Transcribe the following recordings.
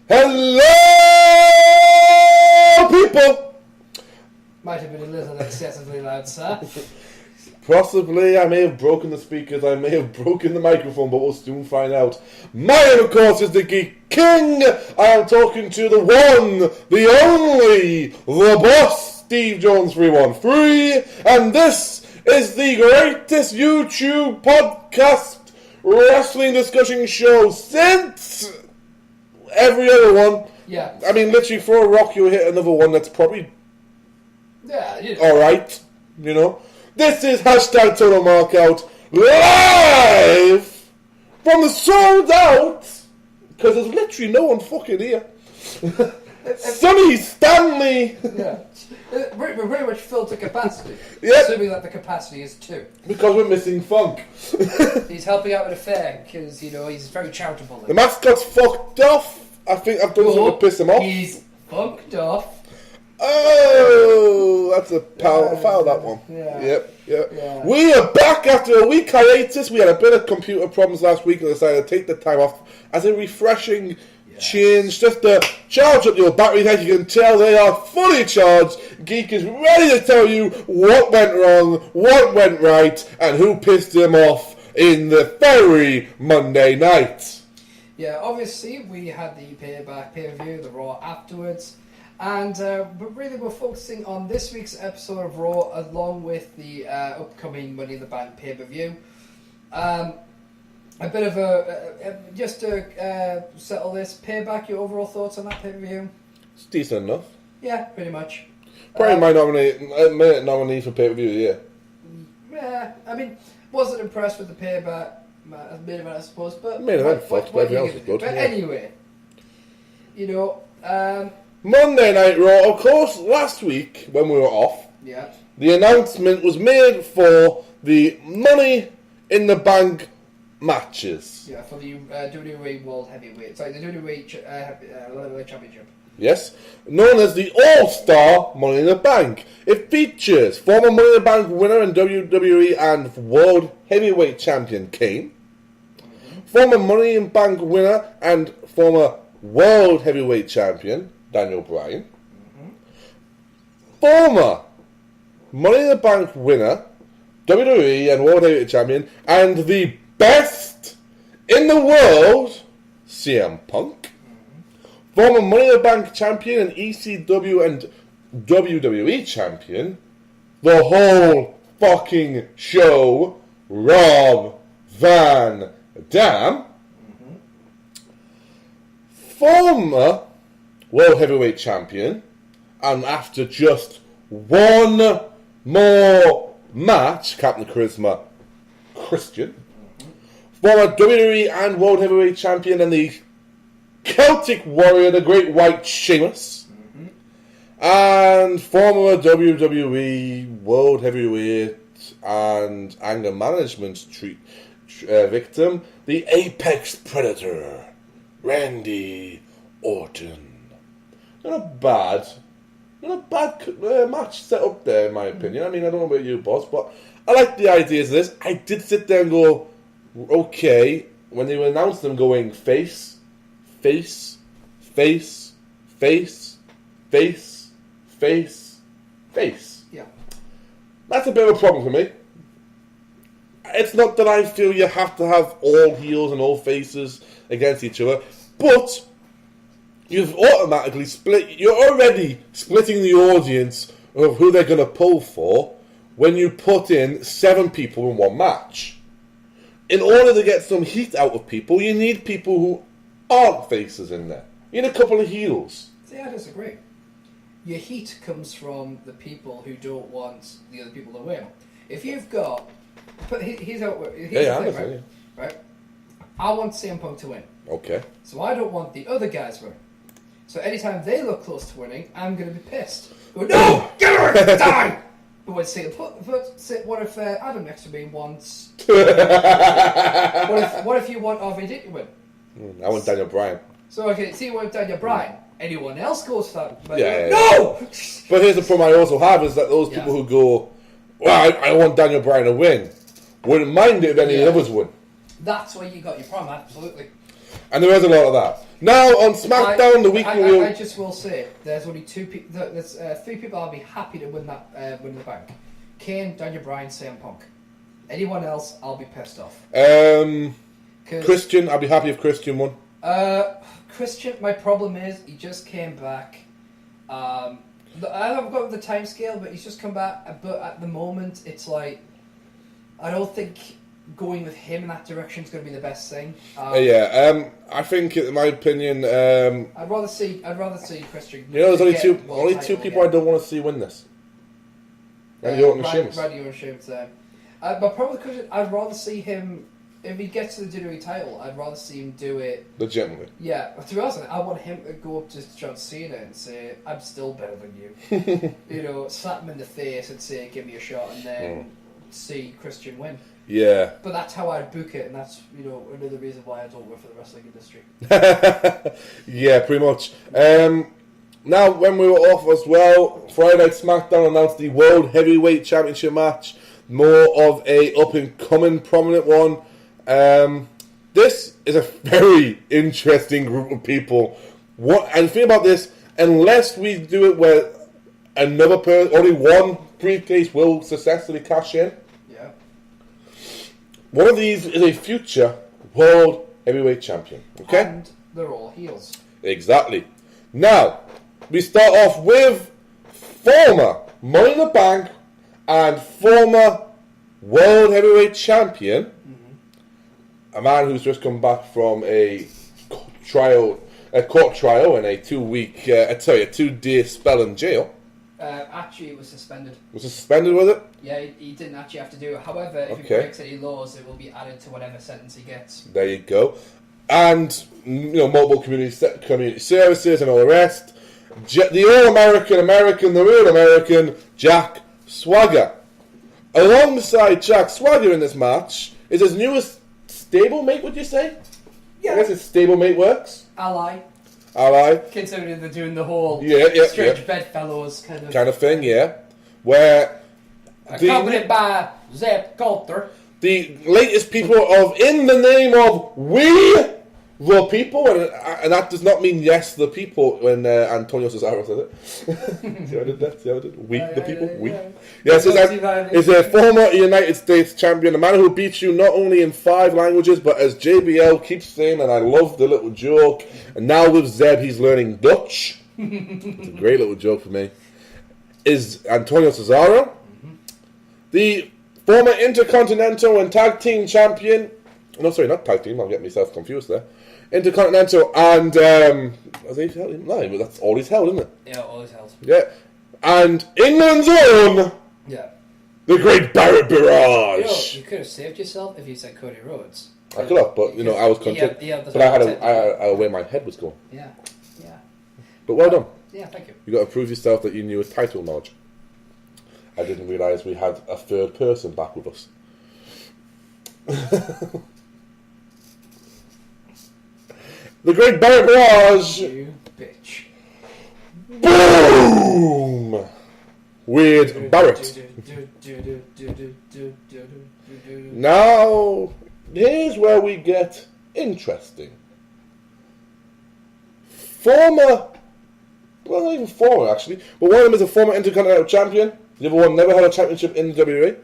Hello, people! Might have been a little excessively loud, sir. Possibly, I may have broken the speakers, I may have broken the microphone, but we'll soon find out. My name, of course, is the Geek King. I am talking to the one, the only, the boss, SteveJones313, and this is the greatest YouTube podcast wrestling discussion show since every other one. Yeah. I mean, literally, for a rock, you'll hit another one that's probably alright, you know. This is hashtag Total Markout live from the sold out, because there's literally no one fucking here. Sunny Stanley. Yeah. We're pretty much filled to capacity. Yep. Assuming that the capacity is 2. Because we're missing Funk. He's helping out with a fair, because, you know, he's very charitable. The mascot's fucked off. I think I've done something to piss him off. He's funked off. Oh, that's a foul, that one. Yeah. Yep. Yeah. We are back after a week hiatus. We had a bit of computer problems last week and decided to take the time off as a refreshing change, just to charge up your batteries. As you can tell, they are fully charged. Geek is ready to tell you what went wrong, what went right, and who pissed him off in the very Monday night. Yeah, obviously we had the pay-per-view, the Raw afterwards. And but really we're focusing on this week's episode of Raw along with the upcoming Money in the Bank pay-per-view. A bit of just to settle this, Payback, your overall thoughts on that pay-per-view? It's decent enough. Yeah, pretty much. Probably my nominee for pay-per-view, yeah. Yeah, I mean, wasn't impressed with the Payback main event, I suppose, but... Main event fucked, but everything else was good. But anyway, you know... Monday Night Raw, of course, last week, when we were off, the announcement was made for the Money in the Bank matches. Yeah, for the WWE World Heavyweight. Sorry, the WWE Championship. Yes, known as the All-Star Money in the Bank. It features former Money in the Bank winner and WWE and World Heavyweight Champion Kane, former Money in the Bank winner and former World Heavyweight Champion Daniel Bryan, former Money in the Bank winner, WWE and World Heavyweight Champion, and the best in the world, CM Punk, former Money in the Bank champion and ECW and WWE champion, the whole fucking show, Rob Van Dam, former World Heavyweight Champion, and after just one more match, Captain Charisma Christian, former WWE and World Heavyweight Champion and the Celtic Warrior, the Great White Sheamus, and former WWE World Heavyweight and Anger Management victim, the Apex Predator, Randy Orton. Not a bad match set up there, in my opinion. I mean, I don't know about you, boss, but I like the ideas of this. I did sit there and go, okay, when they announced them going face, face, face, face, face, face, face. Yeah. That's a bit of a problem for me. It's not that I feel you have to have all heels and all faces against each other, but you've automatically you're already splitting the audience of who they're going to pull for when you put in 7 people in one match. In order to get some heat out of people, you need people who aren't faces in there. You need a couple of heels. See, I disagree. Your heat comes from the people who don't want the other people to win. If you've got... But here's how it works. Right? I want CM Punk to win. Okay. So I don't want the other guys to win. So anytime they look close to winning, I'm going to be pissed. Go, no! Get her! Die! But what if Adam next to me wants... what if you want RVD to win? I want Daniel Bryan. So, okay, see you want Daniel Bryan. Anyone else goes for that? But Yeah. No! But here's the problem I also have is that those people who go, well, I want Daniel Bryan to win, wouldn't mind it if any others win. That's where you got your problem, absolutely. And there is a lot of that. Now, on SmackDown, the week... I just will say, there's only two people... There's three people I'll be happy to win the bank. Kane, Daniel Bryan, CM Punk. Anyone else, I'll be pissed off. Christian, I'll be happy if Christian won. Christian, my problem is, he just came back. I haven't got the time scale, but he's just come back. But at the moment, it's like... I don't think going with him in that direction is going to be the best thing. I think, in my opinion, I'd rather see Christian. You know, there's only two people I don't want to see win this. Randy Orton and Sheamus. Randy Orton and Sheamus. But probably Christian, I'd rather see him if he gets to the WWE title. I'd rather see him do it legitimately. Yeah, to be honest, I want him to go up to John Cena and say, "I'm still better than you." You know, slap him in the face and say, "Give me a shot," and then see Christian win. Yeah. But that's how I'd book it, and that's, you know, another reason why I don't work for the wrestling industry. Yeah, pretty much. Now, when we were off as well, Friday Night SmackDown announced the World Heavyweight Championship match. More of a up-and-coming prominent one. This is a very interesting group of people. And think about this, unless we do it where another person, only one briefcase will successfully cash in. Yeah. One of these is a future World Heavyweight Champion. Okay? And they're all heels. Exactly. Now, we start off with former Money in the Bank and former World Heavyweight Champion, a man who's just come back from a court trial and a 2-day spell in jail. Actually, it was suspended. Was he suspended with it? Yeah, he didn't actually have to do it. However, if he breaks any laws, it will be added to whatever sentence he gets. There you go. And, you know, multiple community services and all the rest. The All-American, the real American, Jack Swagger. Alongside Jack Swagger in this match is his newest stablemate, would you say? Yeah. I guess his stablemate works. Ally. Considering they're doing the whole strange bedfellows kind of thing, yeah. Where accompanied by Zeb Coulter. The latest people of In the Name of We the People, and that does not mean yes the people when Antonio Cesaro says it. See how I did that? See how I did? We the people? We? Yes, is a former United States champion, a man who beats you not only in 5 languages, but as JBL keeps saying, and I love the little joke, and now with Zeb he's learning Dutch. It's a great little joke for me. Is Antonio Cesaro. The former Intercontinental and Tag Team Champion. No, sorry, not Tag Team. I'm getting myself confused there. Intercontinental and has he held? No, that's all he's held, isn't it? Yeah, all he's held. Yeah, and England's own. Yeah. The Great Barrett Barrage. You could have saved yourself if you said Cody Rhodes. I could have, but you know, I was content. But I had where my head was going. Yeah. But well done. Yeah, thank you. You got to prove yourself that you knew a title knowledge. I didn't realise we had a third person back with us. The Great Barrett Barrage. You bitch. Boom! Weird Barrett. Now, here's where we get interesting. Well, not even former, actually. But one of them is a former Intercontinental Champion. The other one never had a championship in the WWE.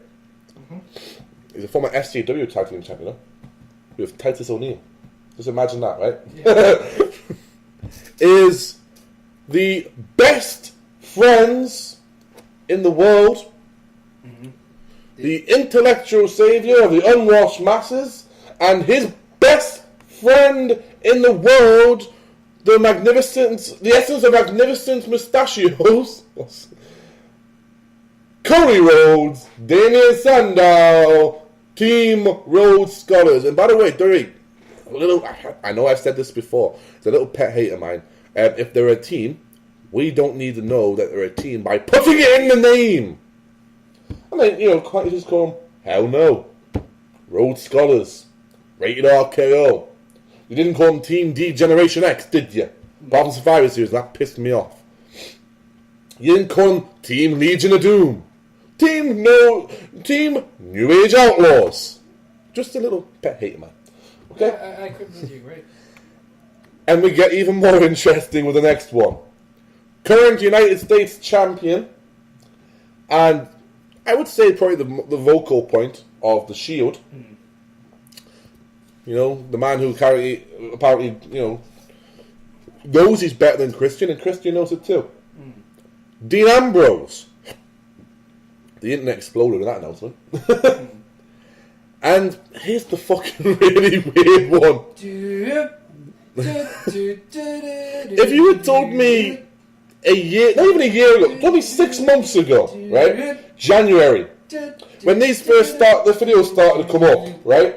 He's a former SCW Tag Team Champion, though, with Titus O'Neil. Just imagine that, right? Yeah. Is the best friends in the world, the intellectual savior of the unwashed masses, and his best friend in the world, the essence of magnificent mustachios, Cody Rhodes, Damien Sandow, Team Rhodes Scholars. And by the way, I know I've said this before, it's a little pet hate of mine. If they're a team, we don't need to know that they're a team by putting it in the name. I mean, you know, can't you just call them, hell no, Rhodes Scholars, Rated RKO. You didn't call them Team D Generation X, did you? Apart from Survivor Series, that pissed me off. You didn't call them Team Legion of Doom. Team New Age Outlaws. Just a little pet hate of mine. Okay? I couldn't really agree. And we get even more interesting with the next one. Current United States champion, and I would say probably the vocal point of the Shield. You know, the man who apparently, you know, knows he's better than Christian, and Christian knows it too. Dean Ambrose. The internet exploded with that announcement. And here's the fucking really weird one. If you had told me not even a year ago, told me 6 months ago, right? January, when the videos started to come up, right?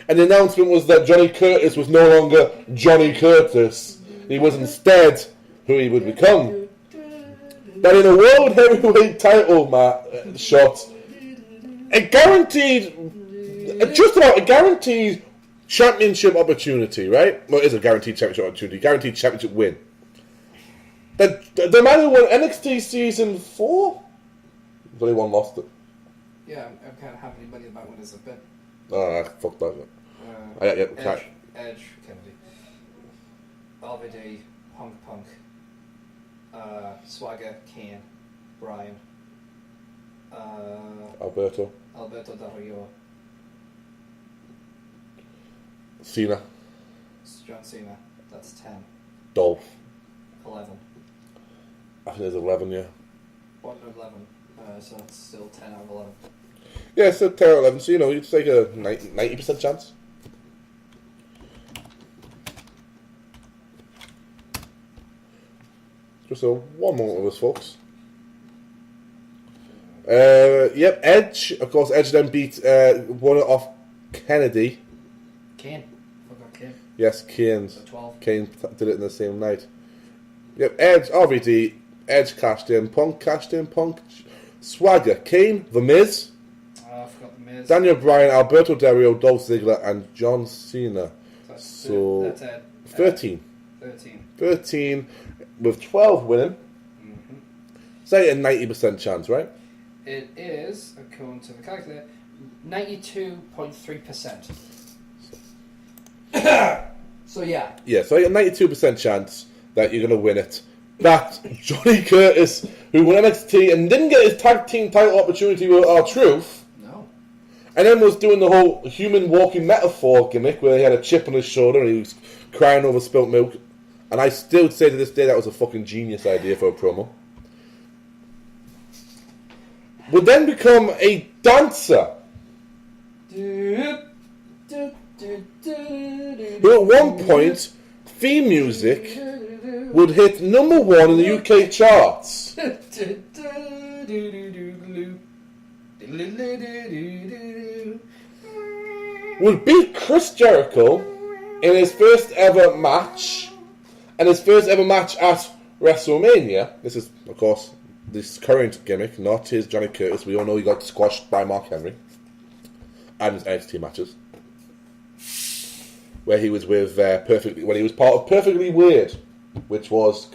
And the announcement was that Johnny Curtis was no longer Johnny Curtis. He was instead who he would become. That in a World Heavyweight title shot, just about a guaranteed championship opportunity, right? Well, it is a guaranteed championship opportunity, guaranteed championship win. The man who won NXT Season 4? There's only one lost it. Yeah, I'm kind of having money about when it's a bit. Oh, fuck that. Edge, Kennedy. RVD, Punk, Swagger, Kane, Bryan, Alberto Del Rio, Cena, John Cena. That's 10. Dolph. 11. I think there's 11, yeah. 1 to 11. So it's still 10 out of 11. Yeah, so 10 or 11. So, you know, you'd take a 90% chance. Just one moment with us, folks. Yep, Edge. Of course, Edge then beat one off Kennedy. Kane. Forgot Kane. Yes, Kane. So 12. Kane did it in the same night. Yep, Edge, RVD, Edge cashed in, Punk cashed in, Swagger, Kane, The Miz. I forgot The Miz. Daniel Bryan, Alberto Del Rio, Dolph Ziggler, and John Cena. That's 13. 13. 13 with 12 winning. Say a 90% chance, right? It is, according to the calculator, 92.3%. So yeah. Yeah, so a 92% chance that you're going to win it. That Johnny Curtis, who won NXT and didn't get his tag team title opportunity with R-Truth. No. And then was doing the whole human walking metaphor gimmick where he had a chip on his shoulder and he was crying over spilt milk. And I still say to this day that was a fucking genius idea for a promo. Would then become a dancer. Who at one point, theme music would hit number 1 in the UK charts. Would beat Chris Jericho in his first ever match, and his first ever match at WrestleMania. This is, of course, this current gimmick, not his Johnny Curtis. We all know he got squashed by Mark Henry. And his NXT matches. Where he was with when he was part of Perfectly Weird, which was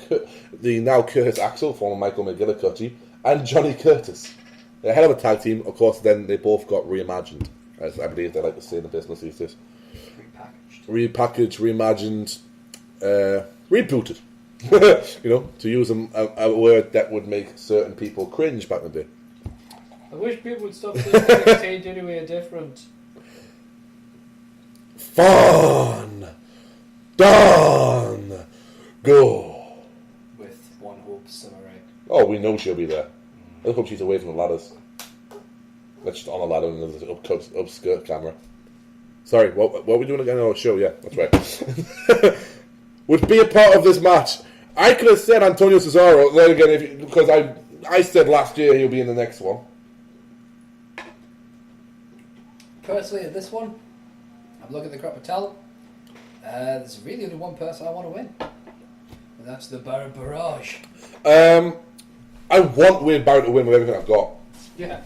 the now Curtis Axel, former Michael McGillicuddy, and Johnny Curtis. They're a hell of a tag team. Of course, then they both got reimagined, as I believe they like to say in the business these days. Repackaged, reimagined, rebooted. You know, to use a word that would make certain people cringe back in the day. I wish people would stop saying NXT anyway different. Fun! Done! Go! With one hope, am I right? Oh, we know she'll be there. Let's hope she's away from the ladders. That's just on a ladder and there's an upskirt camera. Sorry, what are we doing again? Oh, show, yeah, that's right. Would be a part of this match. I could have said Antonio Cesaro, then again, because I said last year he'll be in the next one. Personally, at this one, I'm looking at the crop of talent. There's really only one person I want to win. And that's the Barrage. I want Wade Barrett to win with everything I've got. Yeah.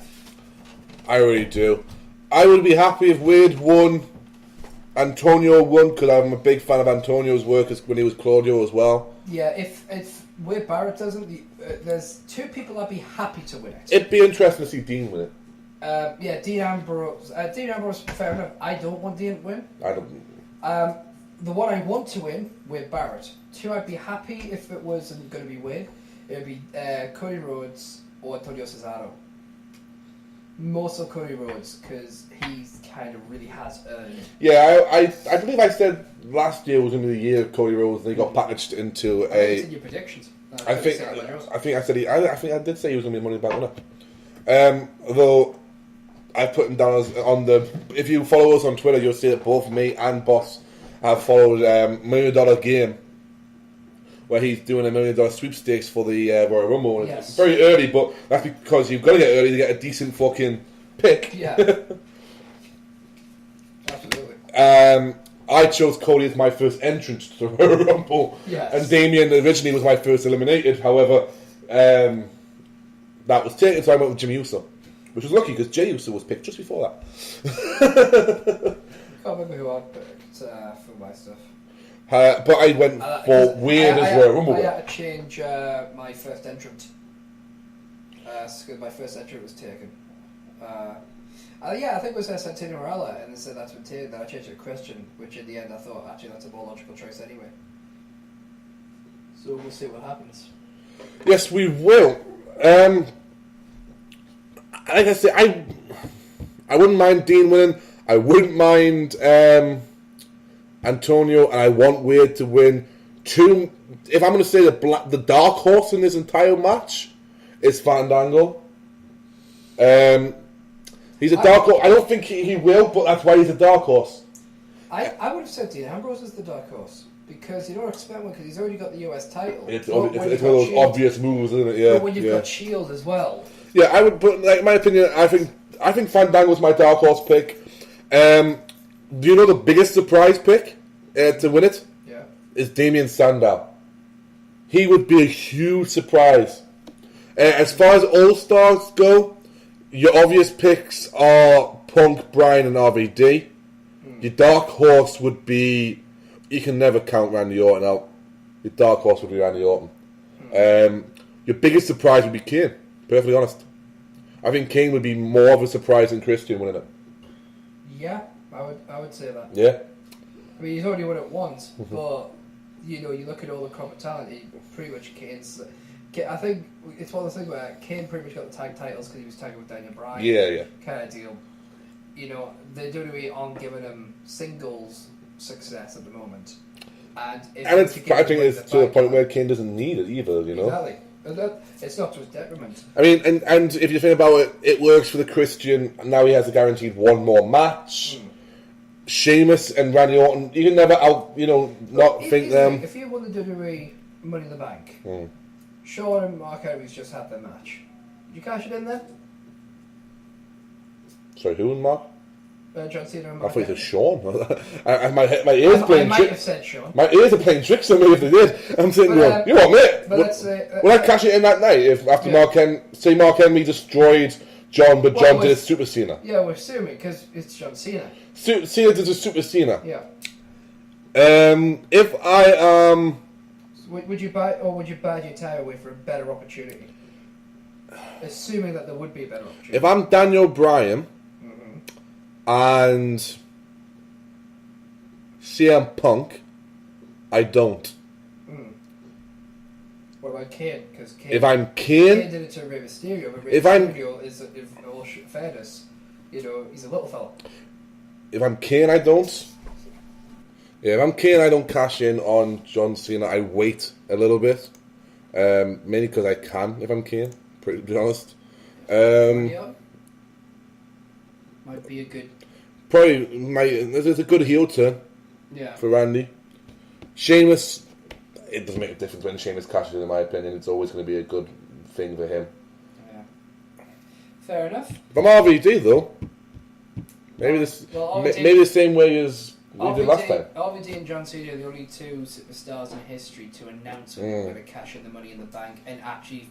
I really do. I would be happy if Wade won, Antonio won, because I'm a big fan of Antonio's work when he was Claudio as well. Yeah, if Wade Barrett doesn't, there's two people I'd be happy to win it. It'd be interesting to see Dean win it. Yeah, Dean Ambrose. Dean Ambrose, fair enough. I don't want Dean to win. I don't. the one I want to win, Wade Barrett. 2, I'd be happy if it wasn't going to be Wade. It would be Cody Rhodes or Antonio Cesaro. More so Cody Rhodes, because he's kind of really has earned. Yeah, I believe I said last year was going to be the year of Cody Rhodes, and he got packaged into I think it's in your predictions. I think I said I did say he was going to be a Money in the Bank winner. Although I put him down as on the. If you follow us on Twitter, you'll see that both me and Boss have followed $1 million game, where he's doing $1 million sweepstakes for the Royal Rumble. Yes. It's very early, but that's because you've got to get early to get a decent fucking pick. Yeah. Absolutely. I chose Cody as my first entrant to the Royal Rumble, yes. and Damien originally was my first eliminated. However, that was taken, so I went with Jimmy Uso, which was lucky because Jey Uso was picked just before that. Can't remember who I picked for my stuff. But I went for Wade as Royal Rumble. I had to change my first entrant. Because my first entrant was taken. I think it was Santino Morella, and they said that's been taken. Then I changed it to Christian, which in the end I thought actually that's a more logical choice anyway. So we'll see what happens. Yes, we will. Like I say, I wouldn't mind Dean winning. I wouldn't mind Antonio, and I want Wade to win. If I'm going to say the dark horse in this entire match, is Fandango. He's a dark horse. I don't think he will, but that's why he's a dark horse. I would have said Dean Ambrose is the dark horse, because you don't expect one, because he's already got the US title. It's one of those obvious moves, isn't it? Yeah. But when you've got Shield as well. Yeah, I would. But like, in my opinion, I think Fandango's my dark horse pick. Do you know the biggest surprise pick to win it? Yeah. Is Damien Sandow. He would be a huge surprise. As far as All-Stars go, your obvious picks are Punk, Bryan, and RVD. Your dark horse would be... You can never count Randy Orton out. Your dark horse would be Randy Orton. Your biggest surprise would be Kane, perfectly honest. I think Kane would be more of a surprise than Christian winning it. Yeah, I would say that. Yeah. I mean, he's already won it once, but you look at all the corporate talent. He pretty much Kane's. I think it's one of those things where Kane pretty much got the tag titles because he was tagging with Daniel Bryan. Yeah. Kind of deal. The WWE aren't giving him singles success at the moment, I think it's to the point where Kane doesn't need it either. Exactly. It's not to his detriment. I mean, and if you think about it, it works for the Christian. Now he has a guaranteed one more match. Sheamus and Randy Orton, you can never think them. If you won the WWE Money in the Bank, Shawn and Mark Henry's just had their match. Did you cash it in there? Sorry, who and Mark? John Cena and Mark. I thought you said Sean. my ears playing. I might have said Sean. My ears are playing tricks on me if they did. I'm sitting going, you know what, mate? Would I cash it in that night if after Mark Henry destroyed John, but John did a Super Cena? Yeah, we're assuming because it's John Cena. Cena did a Super Cena. Yeah. If I would you buy your tie away for a better opportunity? Assuming that there would be a better opportunity. If I'm Daniel Bryan and CM Punk, I don't. What about Kane? Because if I'm Kane did it to Rey Mysterio, but Rey Mysterio is, in all fairness, he's a little fella. If I'm Kane, I don't. Yeah, if I'm Kane, I don't cash in on John Cena. I wait a little bit, mainly because I can. If I'm Kane, to be honest. Might be a good. Probably there's a good heel turn. Yeah. For Randy. Sheamus, it doesn't make a difference when Sheamus cashes in my opinion. It's always going to be a good thing for him. Yeah. Fair enough. From RVD though, maybe maybe the same way as we did last time. RVD and John Cena are the only two superstars in history to announce when they're going to cash in the Money in the Bank and actually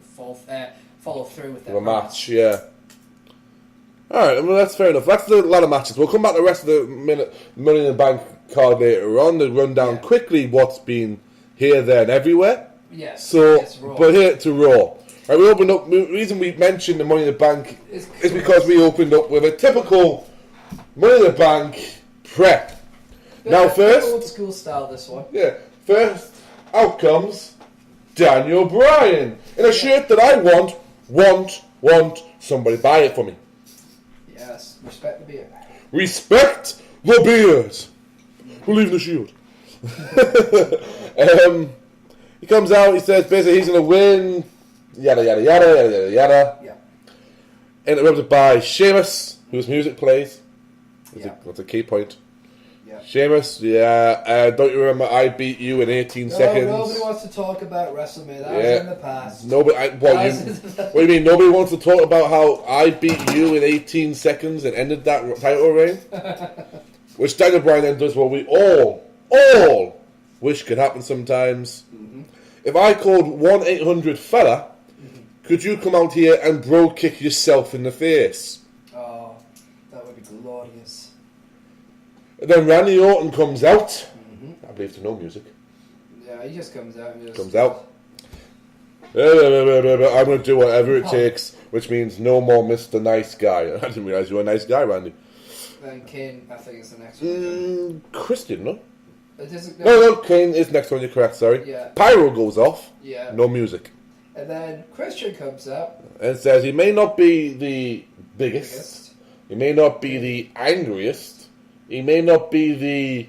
follow through with their match. Yeah. Alright, well that's fair enough. That's a lot of matches. We'll come back to the rest of the Money in the Bank card later on to run down quickly what's been here, there and everywhere. Yes. So, but here to Raw. Right, we opened up. The reason we mentioned the Money in the Bank is because we opened up with a typical Money in the Bank prep. Now first, old school style. This one. yeah, first out comes Daniel Bryan in a shirt that I want. Somebody buy it for me. Yes, respect the beard. Respect the beard. We're leaving the Shield. He comes out. He says basically he's going to win. Yada yada yada yada yada yada. Yeah. Interrupted by Sheamus, whose music plays. Yeah. That's a key point. Yeah. Sheamus, yeah. Don't you remember I beat you in 18 seconds? Nobody wants to talk about WrestleMania. That was in the past. What do you mean? Nobody wants to talk about how I beat you in 18 seconds and ended that title reign? Which Daniel Bryan then does what we all wish could happen sometimes. Mm-hmm. If I called 1-800-FELLA, could you come out here and bro kick yourself in the face? Oh, that would be glorious. And then Randy Orton comes out. Mm-hmm. I believe to no music. Yeah, he just comes out and just... Comes out. I'm going to do whatever it takes, which means no more Mr. Nice Guy. I didn't realise you were a nice guy, Randy. Then Kane, I think, is the next one. Christian, no? No, Kane is next one, you're correct, sorry. Yeah. Pyro goes off. Yeah. No music. And then Christian comes out. And says he may not be the biggest. He may not be the angriest. He may not be the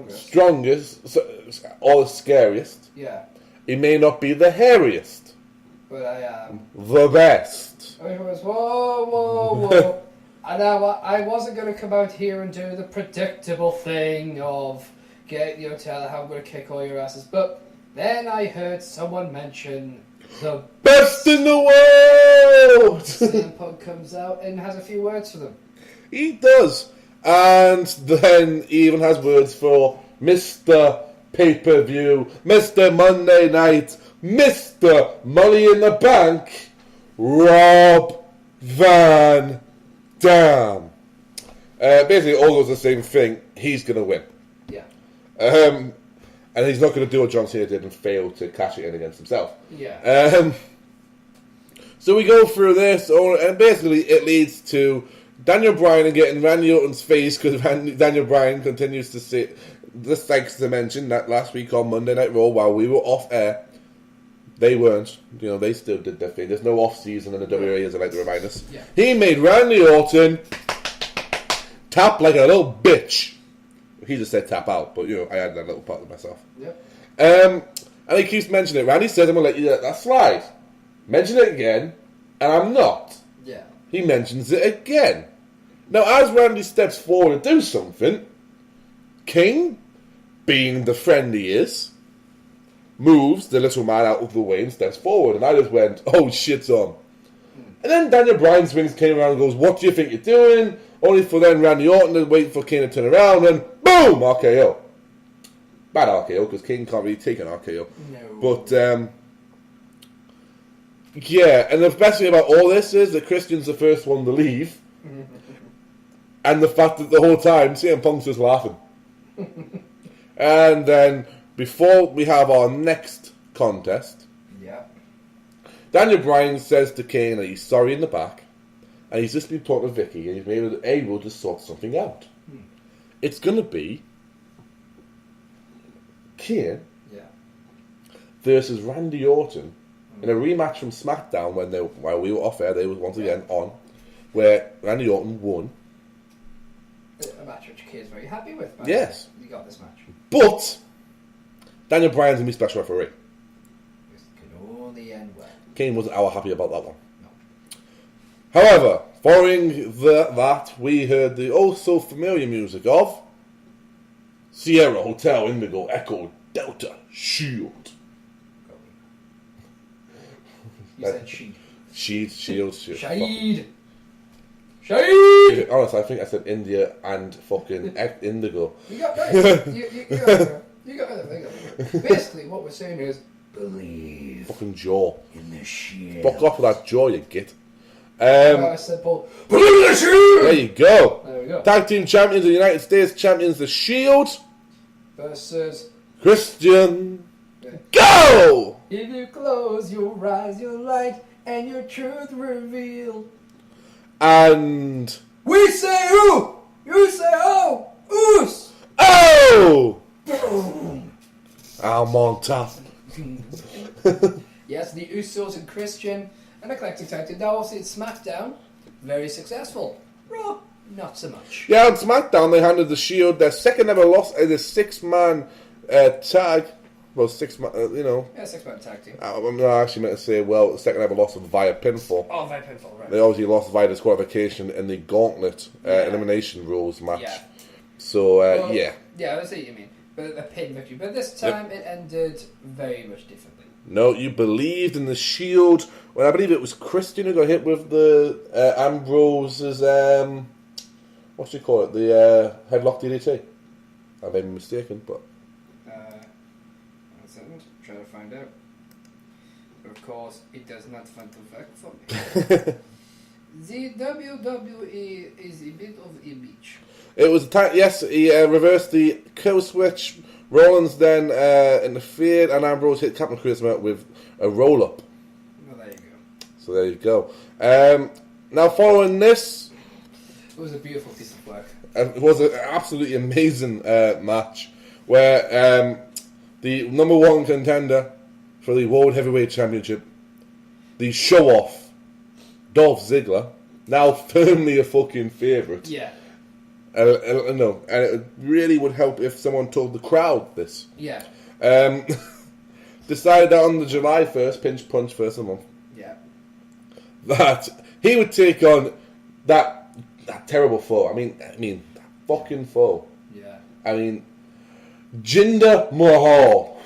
strongest or the scariest. Yeah. He may not be the hairiest. But I am. The best. It was, whoa. And I wasn't going to come out here and do the predictable thing of tell how I'm going to kick all your asses. But then I heard someone mention the best in the world. CM Punk comes out and has a few words for them. He does. And then he even has words for Mr. Pay-Per-View, Mr. Monday Night, Mr. Money in the Bank, Rob Van Dam. Basically, all goes the same thing. He's going to win. Yeah. And he's not going to do what John Cena did and fail to cash it in against himself. Yeah. So we go through this, and basically it leads to Daniel Bryan and getting Randy Orton's face because Daniel Bryan continues to say, just thanks to mention that last week on Monday Night Raw while we were off air, they weren't. They still did their thing. There's no off-season in the WWE, as I like to remind us. Yeah. He made Randy Orton tap like a little bitch. He just said tap out, but I had that little part of myself. Yep. And he keeps mentioning it. Randy says, I'm going to let you let that slide. Mention it again, and I'm not. Yeah. He mentions it again. Now, as Randy steps forward to do something, King, being the friend he is, moves the little man out of the way and steps forward. And I just went, oh, shit's on. And then Daniel Bryan swings Kane around and goes, what do you think you're doing? Only for then Randy Orton to wait for Kane to turn around and boom, RKO. Bad RKO, because Kane can't really take an RKO. No. But, yeah, and the best thing about all this is that Christian's the first one to leave. And the fact that the whole time CM Punk's just laughing. And then, before we have our next contest, yeah, Daniel Bryan says to Kane that he's sorry in the back, and he's just been talking to Vicky, and he's able to sort something out. It's going to be Kane versus Randy Orton in a rematch from SmackDown while we were off air. They were once again on, where Randy Orton won. A match which Kane's very happy with. Man. Yes. You got this match. But Daniel Bryan's going to be special referee. This could only end well. Kane wasn't our happy about that one. No. However, following that, we heard the oh-so-familiar music of Sierra Hotel Indigo Echo Delta Shield. You said she. Shield. Shade! Shade! Honestly, I think I said India and fucking Indigo. You got right. You got it. Basically, what we're saying is believe. Fucking jaw. In the shield. Fuck off with that jaw, you git. I said, Paul, believe in the shield! There you go. There we go. Tag Team Champions of the United States, Champions the Shield. Versus Christian. Go! If you close your eyes, your light and your truth reveal. And we say who? You say oh! Oos! I Oh! I'm on top. Yes, the Usos and Christian, an eclectic tag team. Now, obviously, it's SmackDown, very successful. Raw, not so much. Yeah, on SmackDown, they handed the Shield their second ever loss in a 6-man tag. Well, 6-man, Yeah, 6-man tag team. I'm not actually meant to say, the second ever loss via pinfall. Oh, via pinfall, right. They obviously lost via disqualification in the Gauntlet elimination rules match. Yeah. So, Yeah, I see what you mean. But a pin victory. But this time it ended very much differently. No, you believed in the Shield. Well, I believe it was Christian who got hit with the Ambrose's, what do you call it? The headlock DDT. I may be mistaken, but... One second, try to find out. But of course, it does not find the fact for me. The WWE is a bit of a bitch. It was yes, he reversed the kill switch. Rollins then interfered, and Ambrose hit Captain Charisma with a roll up. Well, there you go. So there you go. Now following this, it was a beautiful piece of work. It was an absolutely amazing match where the number one contender for the World Heavyweight Championship, the show off, Dolph Ziggler, now firmly a fucking favourite. Yeah. No, and it really would help if someone told the crowd this. Yeah. Decided that on the July 1st, pinch punch first of the month, yeah, that he would take on that terrible foe. I mean, that fucking foe. Yeah. I mean, Jinder Mahal.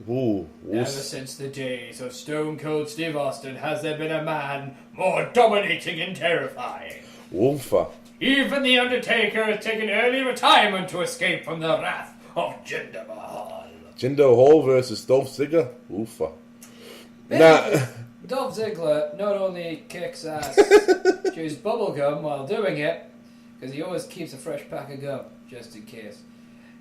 Ooh. Ever since the days of Stone Cold Steve Austin, has there been a man more dominating and terrifying? Wolfer. Even The Undertaker has taken early retirement to escape from the wrath of Jinder Mahal. Jinder Mahal versus Dolph Ziggler. Wolfer. Now, Dolph Ziggler not only kicks ass, chews bubblegum while doing it, because he always keeps a fresh pack of gum, just in case.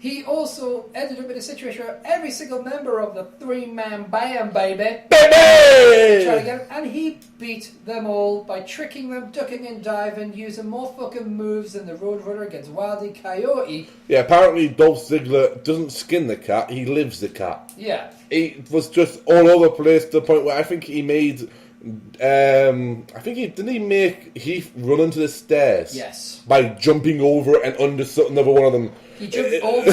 He also ended up in a situation where every single member of the 3-man band, baby, tried to get him, and he beat them all by tricking them, ducking and diving, using more fucking moves than the Roadrunner against Wildy Coyote. Yeah, apparently Dolph Ziggler doesn't skin the cat, he lives the cat. Yeah. He was just all over the place to the point where I think he made... didn't he make Heath run into the stairs? Yes. By jumping over and under another one of them. He jumped over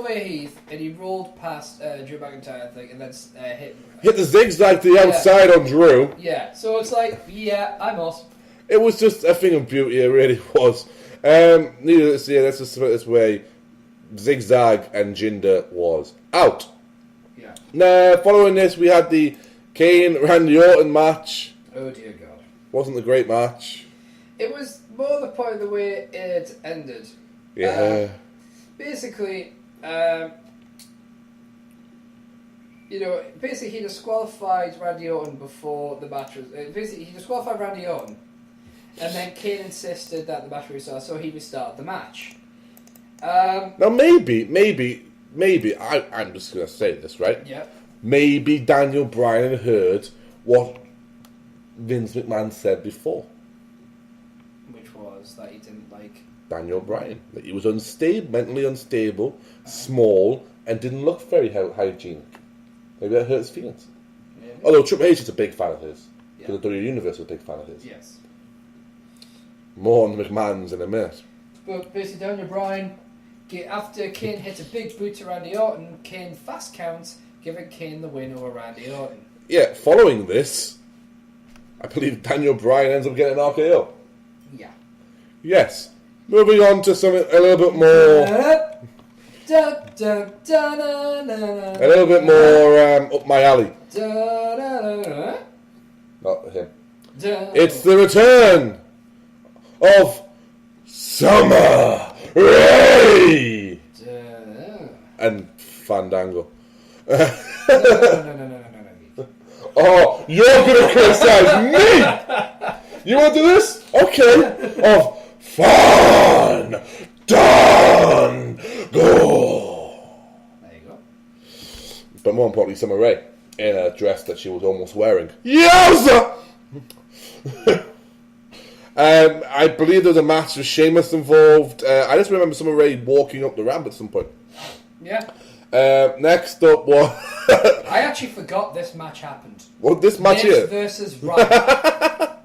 Heath and he rolled past Drew McIntyre, I think, and then hit the zigzag to the outside on Drew. Yeah, so it's like, yeah, I'm off. It was just a thing of beauty, it really was. Needless to say, let's just put it this way, Zigzag and Jinder was out. Yeah. Now, following this, we had the Kane-Randy Orton match. Oh dear God. Wasn't a great match. It was more the point of the way it ended. Yeah. Basically, he disqualified Randy Orton before the match was... he disqualified Randy Orton, and then Kane insisted that the match was restarted, so he restarted the match. Now, maybe, I'm just going to say this, right? Yeah. Maybe Daniel Bryan had heard what Vince McMahon said before. Which was that he didn't like... Daniel Bryan. That he was unstable, mentally unstable, small, and didn't look very hygienic. Maybe that hurt his feelings. Maybe. Although Triple H is a big fan of his. Yeah. Because the WWE Universe is a big fan of his. Yes. More on the McMahons in a minute. But basically Daniel Bryan, after Kane hits a big boot to Randy Orton, Kane fast counts, giving Kane the win over Randy Orton. Yeah, following this, I believe Daniel Bryan ends up getting an RKO. Yeah. Yes. Moving on to something a little bit more... a little bit more up my alley. Not him. It's the return of Summer Rae and Fandango. No. Oh, you're gonna criticize me? You want to do this? Okay. Of Fandango. There you go. But more importantly, Summer Rae in a dress that she was almost wearing. Yowza! I believe there was a match with Sheamus involved. I just remember someone Ray walking up the ramp at some point. Yeah. Next up was... I actually forgot this match happened. What, this match Miz here? versus Ryback.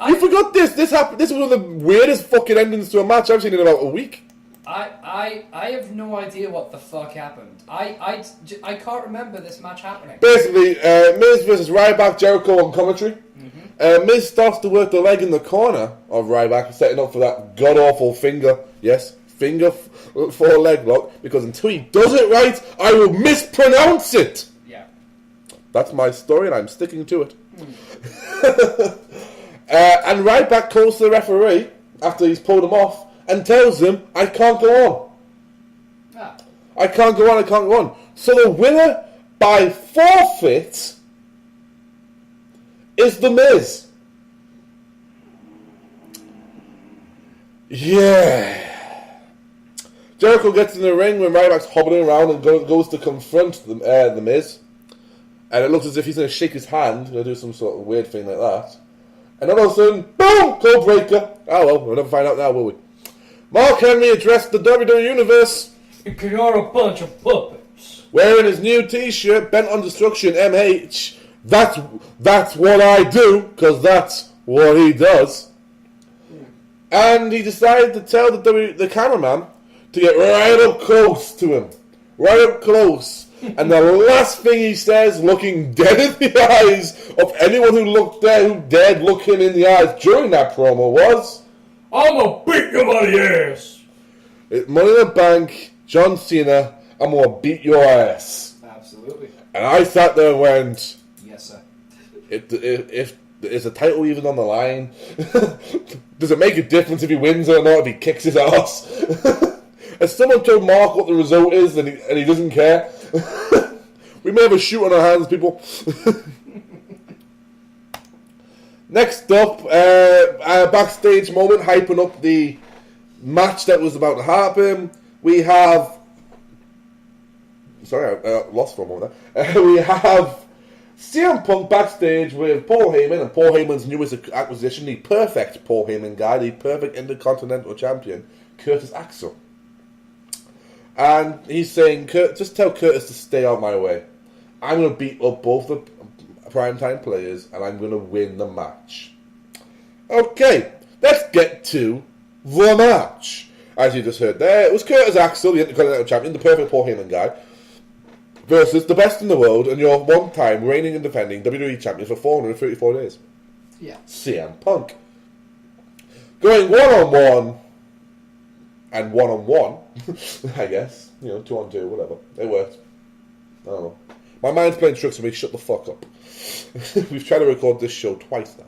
You forgot this. This happened. This was one of the weirdest fucking endings to a match I've seen in about a week. I have no idea what the fuck happened. I can't remember this match happening. Basically, Miz versus Ryback, Jericho on commentary. Miz starts to work the leg in the corner of Ryback, setting up for that god-awful finger. Yes, finger for leg lock. Because until he does it right, I will mispronounce it. Yeah. That's my story, and I'm sticking to it. And Ryback calls to the referee after he's pulled him off and tells him, I can't go on. Ah. I can't go on. So the winner by forfeit is The Miz. Yeah. Jericho gets in the ring when Ryback's hobbling around and goes to confront the Miz. And it looks as if he's going to shake his hand, going to do some sort of weird thing like that. And all of a sudden, boom, code breaker. Oh well, we'll never find out now, will we? Mark Henry addressed the WWE Universe. You're a bunch of puppets. Wearing his new t-shirt, Bent on Destruction, MH. That's what I do, because that's what he does. And he decided to tell the cameraman to get right up close to him. Right up close. And the last thing he says, looking dead in the eyes of anyone who dared look him in the eyes during that promo was... I'm gonna beat you by the ass. Money in the Bank, John Cena, I'm gonna beat your ass. Absolutely. And I sat there and went... Yes, sir. If is the title even on the line? Does it make a difference if he wins or not, if he kicks his ass? Has someone told Mark what the result is and he doesn't care? We may have a shoot on our hands, people. Next up, a backstage moment hyping up the match that was about to happen. We have... Sorry, I lost for a moment there. We have CM Punk backstage with Paul Heyman and Paul Heyman's newest acquisition, the perfect Paul Heyman guy, the perfect Intercontinental Champion, Curtis Axel. And he's saying, just tell Curtis to stay out my way. I'm going to beat up both the primetime players and I'm going to win the match. Okay, let's get to the match. As you just heard there, it was Curtis Axel, the Intercontinental Champion, the perfect Paul Heyman guy, versus the best in the world and your one-time reigning and defending WWE Champion for 434 days. Yeah. CM Punk. Going one-on-one and one-on-one, I guess. 2-on-2, whatever. It worked. I don't know. My mind's playing tricks on me. Shut the fuck up. We've tried to record this show twice now.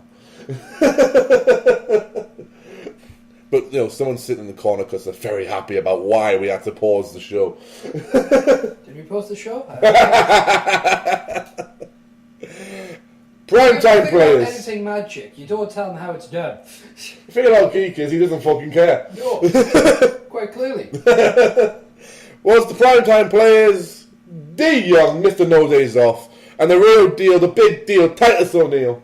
But, someone's sitting in the corner because they're very happy about why we had to pause the show. Did we pause the show? Primetime players. Editing magic. You don't tell him how it's done. The thing about Geek is he doesn't fucking care. No. Quite clearly. Was the primetime players, the young Mr. No Days Off, and the real deal, the big deal, Titus O'Neil.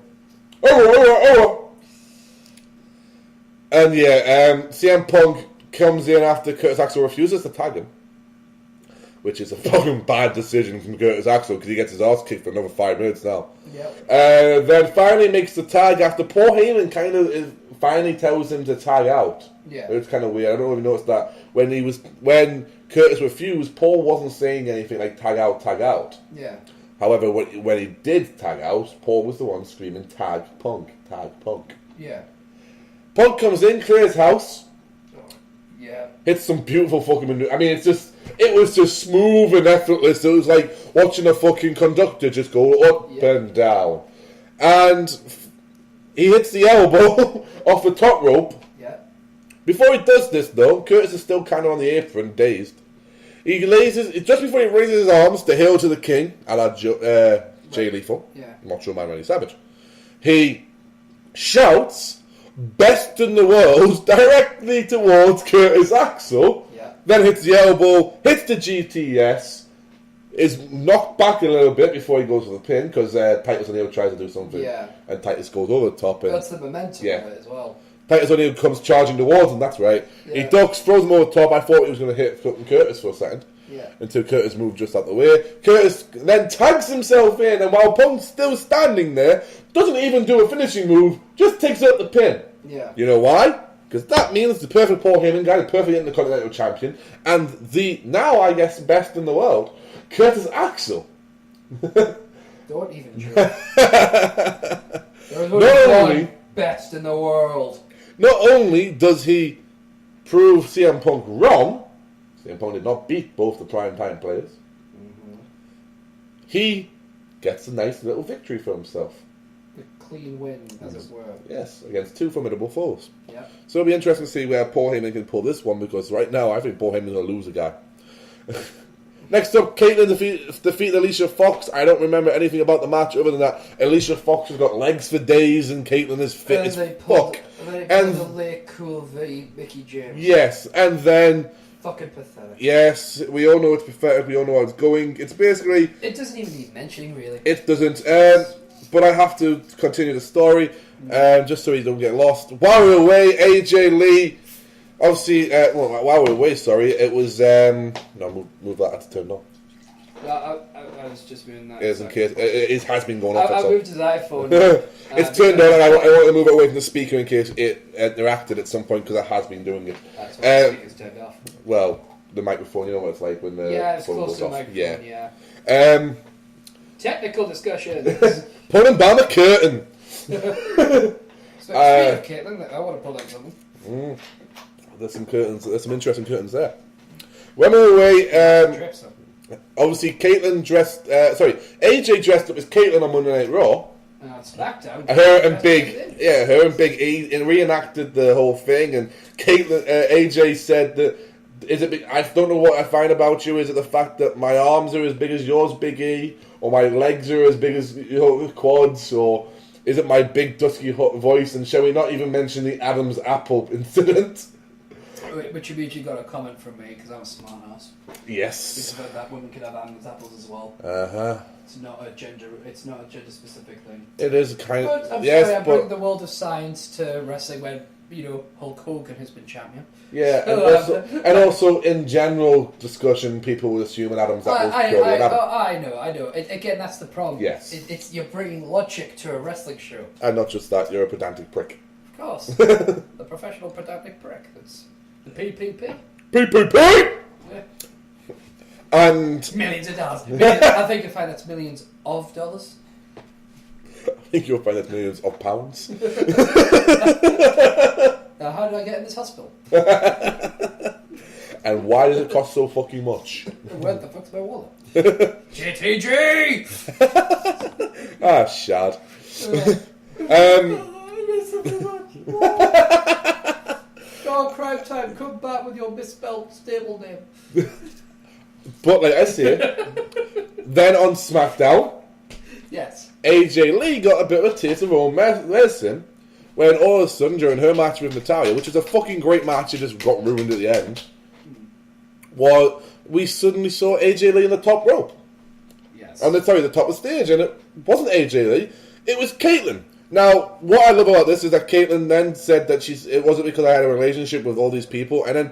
And CM Punk comes in after Curtis Axel refuses to tag him, which is a fucking bad decision from Curtis Axel because he gets his ass kicked for another 5 minutes now. Yep. Then finally makes the tag after Paul Heyman finally tells him to tag out. Yeah. It's kind of weird. I don't know if you noticed that when Curtis refused, Paul wasn't saying anything like tag out, tag out. Yeah. However, when he did tag out, Paul was the one screaming tag Punk, tag Punk. Yeah. Punk comes in, clears house. Yeah. Hits some beautiful fucking maneuver. I mean, it was just smooth and effortless. It was like watching a fucking conductor just go up and down. And he hits the elbow off the top rope. Yeah. Before he does this, though, Curtis is still kind of on the apron, dazed. Just before he raises his arms to hail to the king, a la Jay Lethal, Macho Man Randy Savage, he shouts, "Best in the world," directly towards Curtis Axel, then hits the elbow, hits the GTS, is knocked back a little bit before he goes for the pin, because Titus O'Neil tries to do something, and Titus goes over the top. That's the momentum of it as well. Titus O'Neil comes charging towards him, that's right. He ducks, throws him over the top. I thought he was going to hit fucking Curtis for a second. Yeah. Until Curtis moved just out the way. Curtis then tags himself in, and while Punk's still standing there, doesn't even do a finishing move, just takes out the pin. Yeah. You know why? Because that means the perfect Paul Heyman guy, the perfect Intercontinental Champion, and the, now I guess, best in the world, Curtis Axel. Don't even try. There's only one best in the world. Not only does he prove CM Punk wrong, CM Punk did not beat both the primetime players, he gets a nice little victory for himself. A clean win, as it were. Yes, against two formidable foes. Yeah. So it'll be interesting to see where Paul Heyman can pull this one, because right now I think Paul Heyman's going to lose a guy. Next up, Caitlyn defeated Alicia Fox. I don't remember anything about the match other than that Alicia Fox has got legs for days and Caitlyn is fit as fuck. And the late cool Mickey James. Yes, and then... Fucking pathetic. Yes, we all know it's pathetic, we all know how it's going. It's basically... It doesn't even need mentioning, really. It doesn't. But I have to continue the story, just so we don't get lost. While we're away, AJ Lee... Obviously, while we're away, sorry, it was... no, move that, that's turned off. I was just moving that. Yes, in case. It has been going off. I moved his iPhone. It's turned on, and I want to move it away from the speaker in case it interacted at some point, because it has been doing it. That's why the speaker's turned off. Well, the microphone, you know what it's like when the it's phone close goes to the off. microphone, yeah. Technical discussions. Pulling down the curtain. Speaking of Caitlyn, I want to pull down something. There's some curtains. There's some interesting curtains there. When we were away, obviously Caitlyn dressed. AJ dressed up as Caitlyn on Monday Night Raw. SmackDown. Her and Big E reenacted the whole thing, and Caitlyn, AJ said that. I don't know what I find about you. Is it the fact that my arms are as big as yours, Big E, or my legs are as big as quads, or is it my big dusky voice? And shall we not even mention the Adam's apple incident? Which immediately got a comment from me because I'm a smart ass. Yes. Because that women can have Adam's apples as well. It's not a gender specific thing. It is kind of. But I'm sorry, I'm bringing the world of science to wrestling when Hulk Hogan has been champion. Yeah, and also in general discussion, people would assume an Adam's apple is purely an Adam. I know. Again, that's the problem. Yes. It's you're bringing logic to a wrestling show. And not just that, you're a pedantic prick. Of course. The professional pedantic prick. That's the PPP. PPP! Yeah. And... Millions of dollars. I think you'll find that's millions of dollars. I think you'll find that's millions of pounds. Now, how do I get in this hospital? And why does it cost so fucking much? Where the fuck's my wallet? GTG! Shad. Oh, crime time, come back with your misspelled stable name. But like I say, then on SmackDown, yes, AJ Lee got a bit of a taste of her own medicine when all of a sudden during her match with Natalya, which is a fucking great match, it just got ruined at the end, while we suddenly saw AJ Lee in the top rope. Yes. On the top of the stage, and it wasn't AJ Lee, it was Caitlyn. Now, what I love about this is that Caitlyn then said that it wasn't because I had a relationship with all these people, and then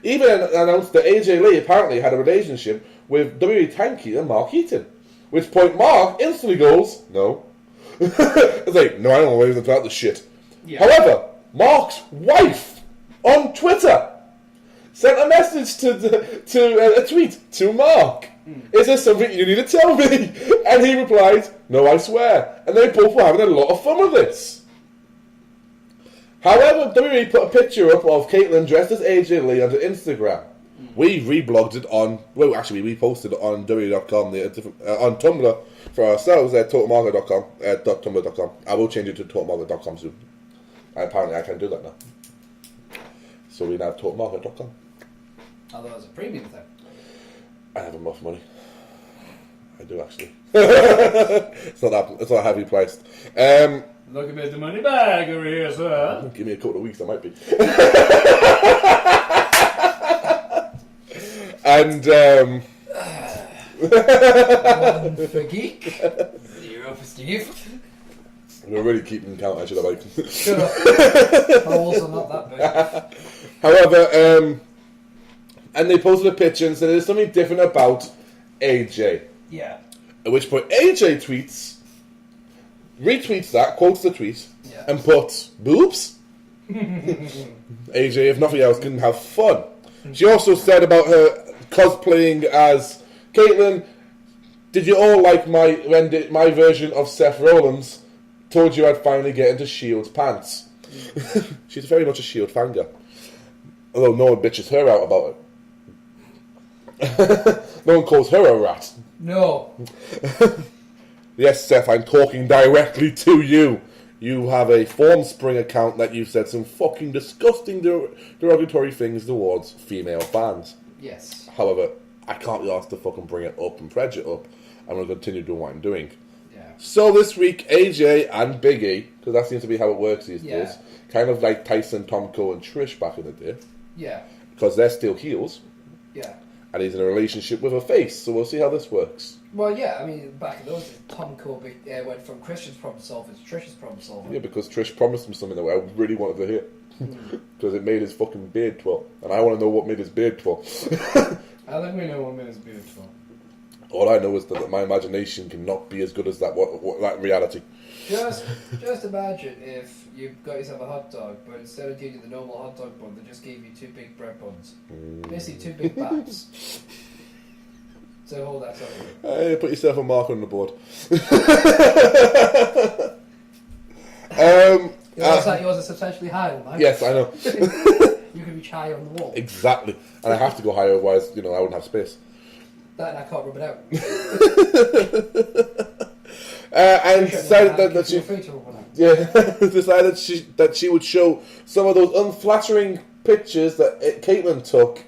even announced that AJ Lee apparently had a relationship with WWE timekeeper Mark Heaton. Which point Mark instantly goes, no. It's like, no, I don't know anything about this shit. Yeah. However, Mark's wife on Twitter sent a message to a tweet to Mark. Is there something you need to tell me? And he replied, no, I swear. And they both were having a lot of fun with this. However, WWE put a picture up of Caitlyn dressed as AJ Lee onto Instagram. We reblogged it on, well, actually, we posted it on WWE.com, on Tumblr for ourselves at totalmarket.com, .tumblr.com. I will change it to totalmarket.com soon. Apparently, I can do that now. So we now have totalmarket.com. Although it's a premium thing. I have enough money. I do, actually. It's not heavily priced. Looking at the money bag over here, sir. Give me a couple of weeks, I might be. And, one for Geek, 0 for Steve. We're really keeping count, I should have like. Shut up. My walls are not that big. However, and they posted a picture and said there's something different about AJ. Yeah. At which point AJ retweets that, quotes the tweet, and puts boobs. AJ, if nothing else, can have fun. She also said about her cosplaying as Caitlyn, did you all like my version of Seth Rollins? Told you I'd finally get into Shield's pants. She's very much a Shield fangirl. Although no one bitches her out about it. No one calls her a rat. No. Yes, Seth, I'm talking directly to you. You have a Formspring account that you've said some fucking disgusting derogatory things towards female fans. Yes. However, I can't be asked to fucking bring it up and pledge it up. I'm going to continue doing what I'm doing. Yeah. So this week, AJ and Big E, because that seems to be how it works these days, kind of like Tyson, Tomko, and Trish back in the day. Yeah. Because they're still heels. Yeah. And he's in a relationship with a face, so we'll see how this works. Well, yeah, I mean, back in those days, Tom Colby went from Christian's problem solver to Trish's problem solver. Yeah, because Trish promised him something that I really wanted to hear. Because it made his fucking beard twirl. And I want to know what made his beard twirl. I think we know what made his beard twirl. All I know is that my imagination cannot be as good as that reality. Just imagine if you got yourself a hot dog, but instead of giving you the normal hot dog bun, they just gave you two big bread buns. Basically, two big bags. So hold that up. Hey, put yourself a mark on the board. Yours is substantially higher than mine. Yes, I know. You can reach higher on the wall. Exactly. And I have to go higher, otherwise, I wouldn't have space. That and I can't rub it out. And decided that she... Yeah, decided that she would show some of those unflattering pictures that Caitlyn took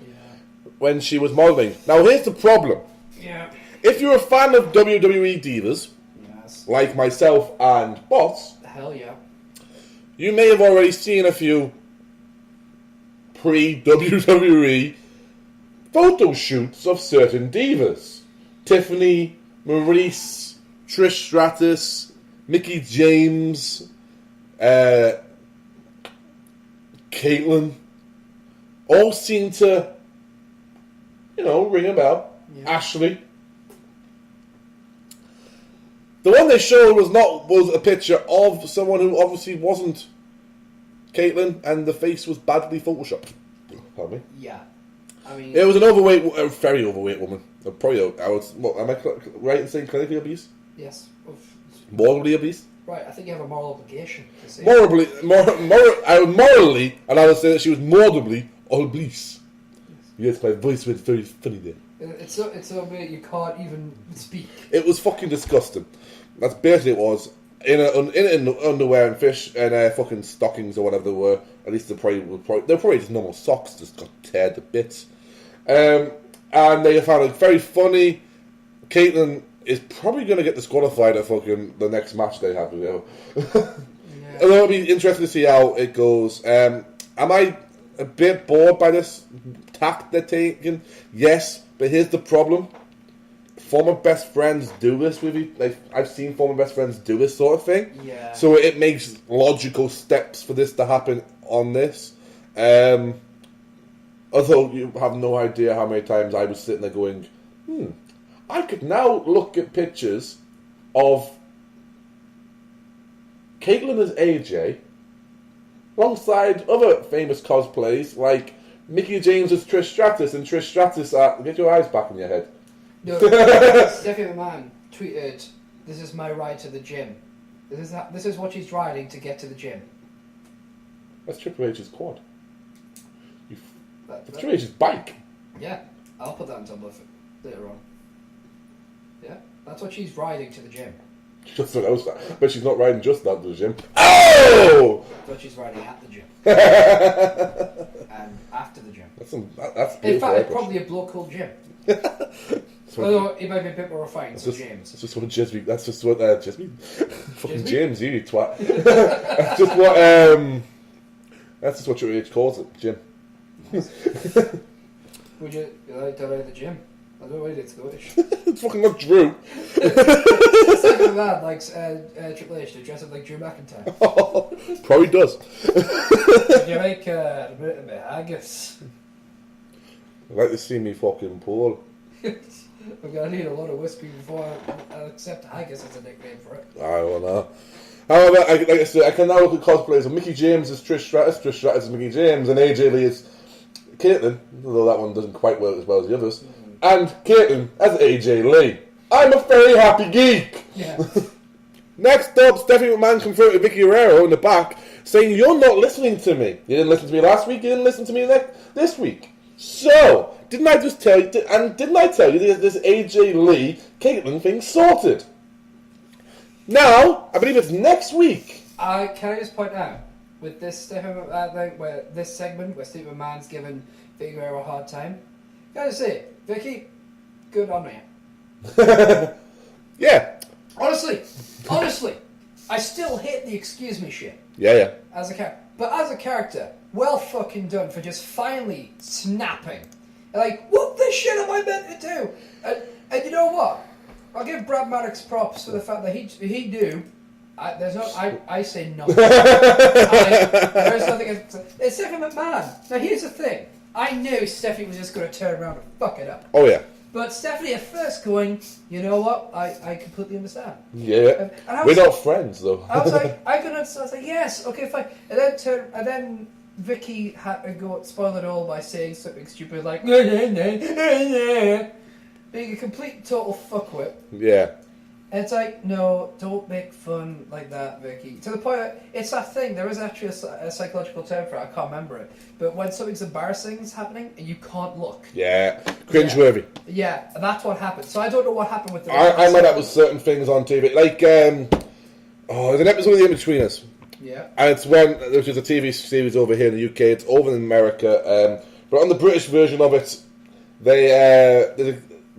when she was modelling. Now, here's the problem. Yeah. If you're a fan of WWE divas, like myself and Boss, hell yeah, you may have already seen a few pre-WWE photo shoots of certain divas. Tiffany, Maurice, Trish Stratus, Mickie James, Caitlyn, all seem to, ring a bell. Yeah. Ashley. The one they showed was a picture of someone who obviously wasn't Caitlyn, and the face was badly photoshopped. Pardon me. Yeah, I mean, it was an very overweight woman. Probably, am I right in saying clinically obese? Yes. Morally obese? Right, I think you have a moral obligation to say. Morally, and I would say that she was morbidly obese. Yes, my voice went very funny there. It's so big you can't even speak. It was fucking disgusting. That's basically what it was. In underwear and fish and fucking stockings or whatever they were. At least they're probably just normal socks, just got teared to bits. And they found it very funny. Caitlyn is probably going to get disqualified at fucking the next match they have. Although it'll be interesting to see how it goes. Am I a bit bored by this tack they're taking? Yes, but here's the problem. Former best friends do this with you. Like, I've seen former best friends do this sort of thing. Yeah. So it makes logical steps for this to happen on this. Although you have no idea how many times I was sitting there going, I could now look at pictures of Caitlyn as AJ alongside other famous cosplays like Mickie James as Trish Stratus and Trish Stratus at... Get your eyes back in your head. No, Stephanie McMahon tweeted, "This is my ride to the gym. This is what she's riding to get to the gym." That's Triple H's quad. That's Triple H's bike. Yeah, I'll put that on Tumblr later on. Yeah, that's what she's riding to the gym. Just what else, but she's not riding just that to the gym. Oh! That's what she's riding at the gym. And after the gym. That's in fact, it's probably a bloke called Jim. Although he might be a bit more refined, so James. That's just what Jasmine. That's just what Jasmine. Fucking James, you twat. That's just what your age calls it, Jim. Would you like to ride the gym? I don't know why it's Scottish. It's fucking not Drew. It's like a man likes Triple H to dress up like Drew McIntyre. Probably does. You like a bit of haggis. I'd like to see me fucking Paul. I'm going to need a lot of whiskey before I accept haggis as a nickname for it. I don't know. However, like I said, I can now look at cosplays. And Mickey James is Trish Stratus is Mickey James, and AJ Lee is Caitlyn, although that one doesn't quite work as well as the others. And Caitlyn as AJ Lee. I'm a very happy geek. Yeah. Next up, Stephanie McMahon confronted Vicky Guerrero in the back, saying, "You're not listening to me. You didn't listen to me last week. You didn't listen to me this week. So, didn't I just tell you? Didn't I tell you this AJ Lee Caitlyn thing sorted? Now, I believe it's next week." Can I just point out, with this Stephen McMahon, where this segment where Stephen McMahon's giving Vicky Guerrero a hard time, gotta say, Vicky, good on you. Yeah. Honestly, I still hate the excuse me shit. Yeah. As a character, but as a character, well fucking done for just finally snapping. Like, what the shit am I meant to do? And you know what? I'll give Brad Maddox props for the fact that he knew. I say no. There's nothing. It's Stephanie McMahon. Now here's the thing. I knew Stephanie was just going to turn around and fuck it up. Oh yeah. But Stephanie at first going, you know what? I completely understand. Yeah. And We're not friends though. I was like, I was like, yes, okay, fine. And then Vicky had to go spoil it all by saying something stupid like, nah, nah, nah, nah, nah. Being a complete total fuckwit. Yeah. And it's like, no, don't make fun like that, Vicky. To the point that it's that thing, there is actually a psychological term for it, I can't remember it. But when something's embarrassing is happening and you can't look. Yeah. Cringeworthy. Yeah, and that's what happened. So I don't know what happened with the... I might have with certain things on TV. Like, there's an episode of The In-Betweeners. Yeah. And it's which is a TV series over here in the UK, it's over in America. But on the British version of it, the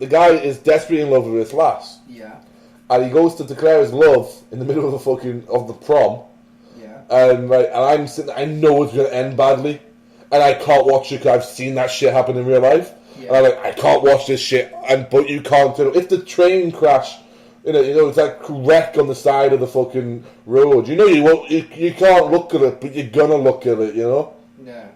guy is desperately in love with his lass. Yeah. And he goes to declare his love in the middle of the prom. Yeah. And I'm sitting there, I know it's going to end badly. And I can't watch it because I've seen that shit happen in real life. Yeah. And I'm like, I can't watch this shit. But you can't do it. If the train crash, you know, it's like wreck on the side of the fucking road. You know you won't, you can't look at it, but you're gonna look at it, you know? Yeah.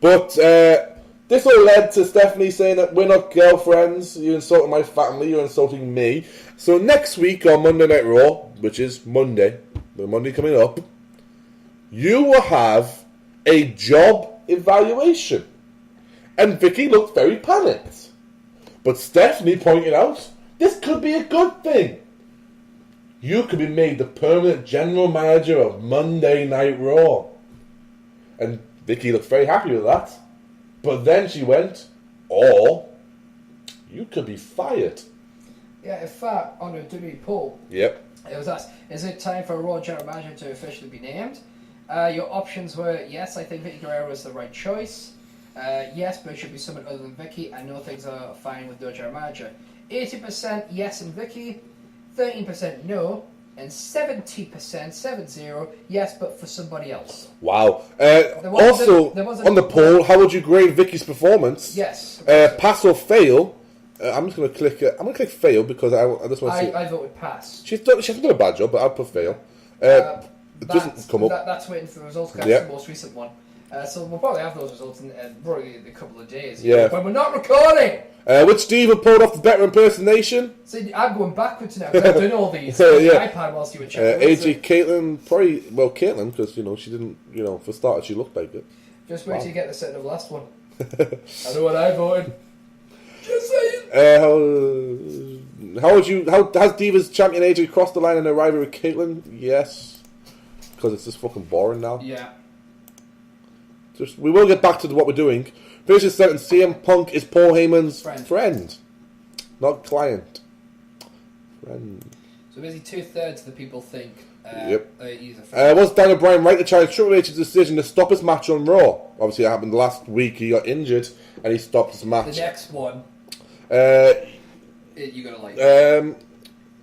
But this all led to Stephanie saying that we're not girlfriends. You're insulting my family. You're insulting me. So next week on Monday Night Raw, which is Monday, the Monday coming up, you will have a job evaluation. And Vicky looked very panicked. But Stephanie pointed out, this could be a good thing. You could be made the permanent general manager of Monday Night Raw. And Vicky looked very happy with that. But then she went, or you could be fired. Yeah, in fact, on a WWE poll, Yep. it was asked, is it time for a Raw general manager to officially be named? Your options were, yes, I think Vicky Guerrero is the right choice. Yes, but it should be someone other than Vicky. I know things are fine with no general manager. 80% yes and Vicky, 13% no, and 70%, 70, yes, but for somebody else. Wow. On the poll, how would you grade Vicky's performance? Yes. Pass or fail? I'm just going to click. I'm going to click fail because I just want to see. I voted pass. She hasn't done a bad job, but I'll put fail. It doesn't come up. That's waiting for the results. That's the most recent one. So we'll probably have those results in probably a couple of days. Yeah. When we're not recording. Which Steve have pulled off the better impersonation? See, I'm going backwards now. I've done all these. Yeah. iPad whilst you were checking. AJ Caitlyn, probably, Caitlyn, because, she didn't, for starters, she looked like it. Just wait till you get the set of the last one. I know what I voted. Just saying. Has Divas champion AJ crossed the line in a rivalry with Caitlyn? Yes. Because it's just fucking boring now. Yeah. We will get back to what we're doing. Finish this sentence. CM Punk is Paul Heyman's friend. Not client. Friend. So basically 2/3 of the people think he's a friend. Was Daniel Bryan right to challenge Triple H's decision to stop his match on Raw? Obviously that happened last week. He got injured and he stopped his match. The next one. You're going to like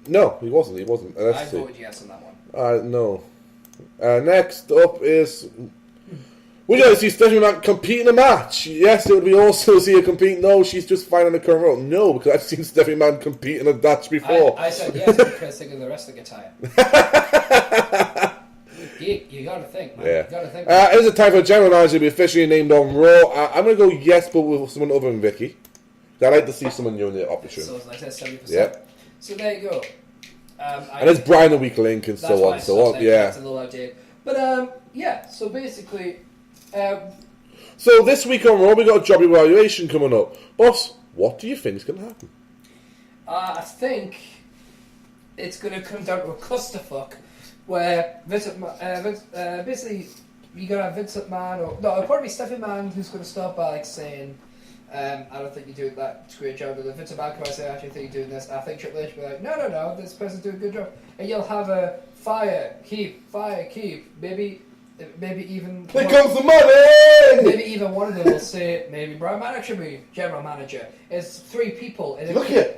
No, he wasn't. I voted yes on that one. No. Next up is Would you like to see Stephanie McMahon compete in a match? Yes, it would be awesome to see her compete. No, she's just fine on the current role. No, because I've seen Stephanie McMahon compete in a match before. I said yes because think of the rest of the guitar. You gotta think, man. Yeah. You gotta think. It is a time for a general manager to be officially named on Raw. I'm going to go yes, but with someone other than Vicky. I'd like to see someone new in the opportunity. So it's like 70%. Yeah. So there you go. And there's Brian the Weak Link and so on and so on. Yeah. That's a little outdated. But yeah, so basically... so this week on Raw, we got a job evaluation coming up. Boss, what do you think is going to happen? I think it's going to come down to a clusterfuck where basically you got to have Vincent McMahon or... No, it'll probably be Stephanie McMahon who's going to start by like saying... I don't think you're doing that great job. But if it's a bad I say, I actually think you're doing this. I think Triple H will be like, no, this person's doing a good job. And you'll have a fire, keep. Maybe even... Here comes the money! Maybe even one of them will say, maybe Brian Maddox should be general manager. It's 3 people. Look here!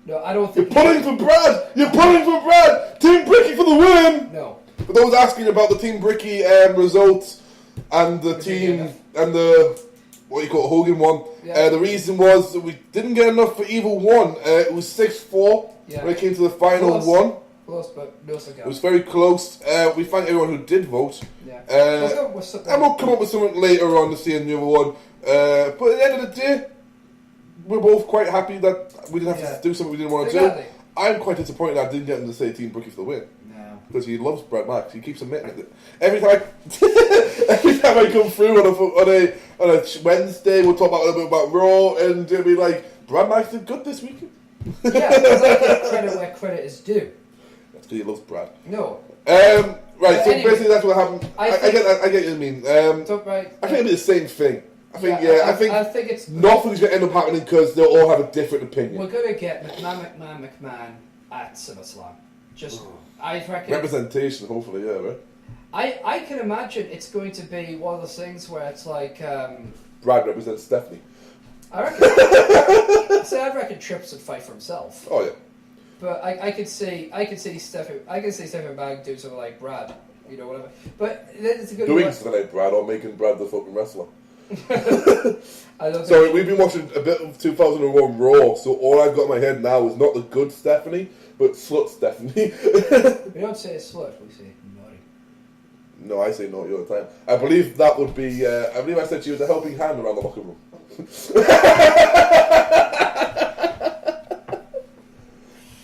No, I don't think... You're pulling for Brad! Team Bricky for the win! No. For those asking about the Team Bricky results and the team and the... what you call Hogan one. Yeah. The reason was that we didn't get enough for Evil 1. It was 6-4 when it came to the final one. Close, but no cigar. It was very close. We thank everyone who did vote. Yeah. And we'll come up with something later on to see in the other one. But at the end of the day, we're both quite happy that we didn't have to do something we didn't want to do. I'm quite disappointed I didn't get him to say Team Bricky for the win. Because he loves Brad Max, he keeps admitting it. Every time I come through on a Wednesday, we'll talk about a little bit about Raw, and it'll be like, Brad Max did good this week. Yeah, because I give credit where credit is due. That's because he loves Brad. No. Right, so anyway, basically that's what happened. I get what you mean. I think it'll be the same thing. I think it's nothing's going to end up happening because they'll all have a different opinion. We're going to get McMahon at SummerSlam. I reckon representation, hopefully, yeah, right? I can imagine it's going to be one of those things where it's like Brad represents Stephanie. I reckon Trips would fight for himself. Oh yeah. But I could see Stephanie McMahon do something like Brad, whatever. But it's a good doing something like Brad or making Brad the fucking wrestler. Sorry, we've been watching a bit of 2001 Raw, so all I've got in my head now is not the good Stephanie, but slut Stephanie. We don't say slut, we say naughty. No, I say naughty all the time. I believe that would be, I believe I said she was a helping hand around the locker room.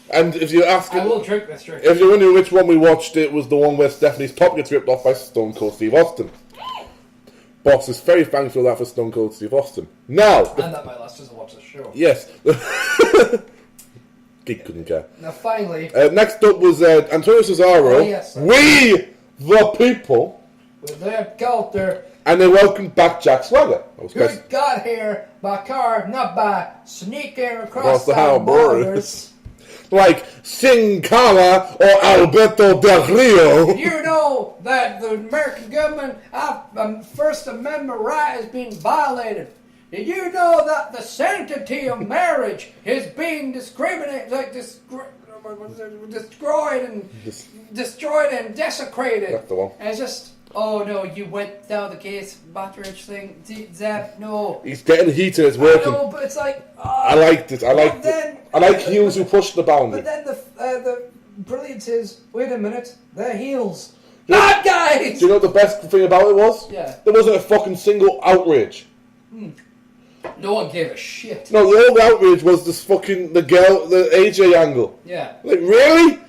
And if you're asking... I will drink this drink. If you're wondering which one we watched, it was the one where Stephanie's top gets ripped off by Stone Cold Steve Austin. Boss is very thankful for that for Stone Cold Steve Austin. Now... And that might last us to watch the show. Yes. Geek couldn't care. Now finally... next up was Antonio Cesaro. Oh, yes, we the people. With their culture. And they welcomed back Jack Swagger. Who got here by car, not by sneaking across the borders. Like Sin Cara or Alberto Del Rio. You know that the American government First Amendment right is being violated. Did you know that the sanctity of marriage is being destroyed and desecrated? That's the one. And it's just, oh no, you went down the Gates Butteridge thing, Zap, no. He's getting heated, it's working. No, but it's like, I liked it. I like heels who push the boundary. But then the brilliance is, wait a minute, they're heels. Bad guys! Do you know what the best thing about it was? Yeah. There wasn't a fucking single outrage. No one gave a shit. No, the only outrage was this fucking, the AJ angle. Yeah. Like, really?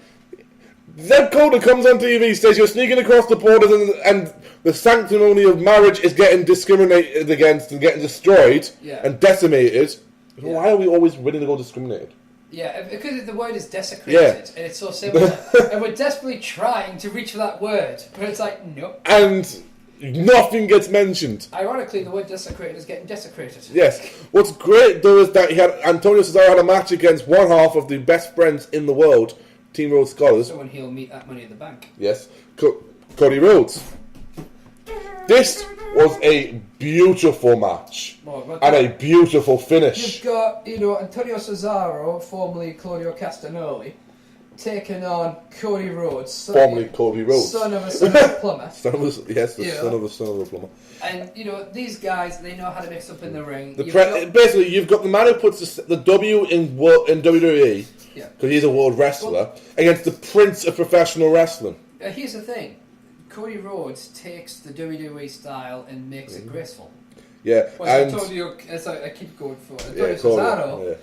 Zeb Coulter comes on TV, says you're sneaking across the borders and the sanctimony of marriage is getting discriminated against and getting destroyed and decimated. Yeah. Why are we always willing to go discriminated? Yeah, because the word is desecrated and it's so simple. And we're desperately trying to reach for that word, but it's like, nope. And nothing gets mentioned. Ironically, the word desecrated is getting desecrated. Yes. What's great though is that Antonio Cesaro had a match against one half of the best friends in the world, Team Rhodes Scholars. So when he'll meet that Money in the Bank. Yes. Cody Rhodes. This was a beautiful match. And a beautiful finish. You've got, Antonio Cesaro, formerly Claudio Castagnoli, taking on Cody Rhodes. Formerly Cody Rhodes. Son of a plumber. Son of a plumber. And, these guys, they know how to mix up in the ring. Basically, you've got the man who puts the W in WWE, because he's a world wrestler, against the prince of professional wrestling. Here's the thing. Cody Rhodes takes the WWE style and makes it graceful. Yeah, I told you, I keep going for it. Cesaro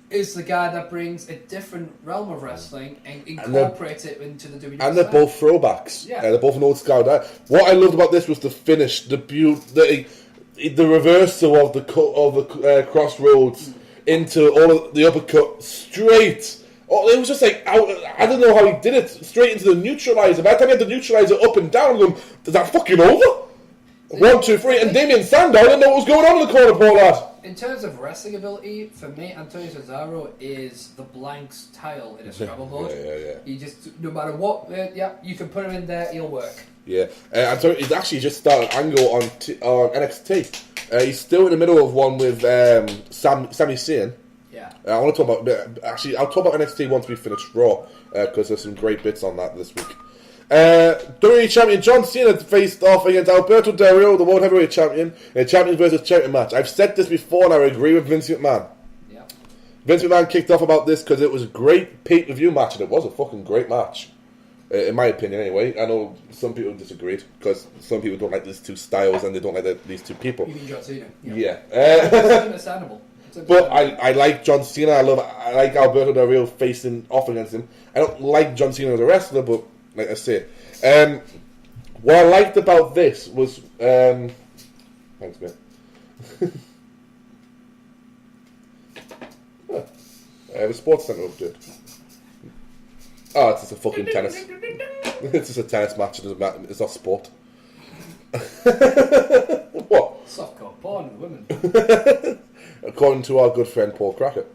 is the guy that brings a different realm of wrestling and incorporates it into the WWE. And they're both throwbacks. Yeah, they're both an old school guy. What I loved about this was the finish, the reversal of the crossroads into all of the uppercut straight. Oh, it was just like, I don't know how he did it, straight into the neutralizer. By the time he had the neutralizer up and down, I'm going, is that fucking over? 1, 2, 3, and Damien Sandow, I didn't know what was going on in the corner, poor lad. In terms of wrestling ability, for me, Antonio Cesaro is the blanks tile in a Scrabble board. Yeah. He just, no matter what, you can put him in there, he'll work. Yeah, Antonio, he's actually just started Angle on NXT. He's still in the middle of one with Sami Zayn. Yeah. I want to talk about, I'll talk about NXT once we finish Raw, because there's some great bits on that this week. WWE Champion John Cena faced off against Alberto Del Rio, the World Heavyweight Champion, in a Champion versus Champion match. I've said this before and I agree with Vince McMahon. Yeah. Vince McMahon kicked off about this because it was a great pay-per-view match, and it was a fucking great match. In my opinion, anyway. I know some people disagreed, because some people don't like these two styles and they don't like these two people. You mean John Cena? Yeah. It's understandable. But I like John Cena. I like Alberto Del Rio facing off against him. I don't like John Cena as a wrestler, but like I say, what I liked about this was thanks, mate. The Sports Centre update. Oh, it's just a fucking tennis. It's just a tennis match. It doesn't matter. It's not sport. What? Softcore porn with women. According to our good friend Paul Crackett.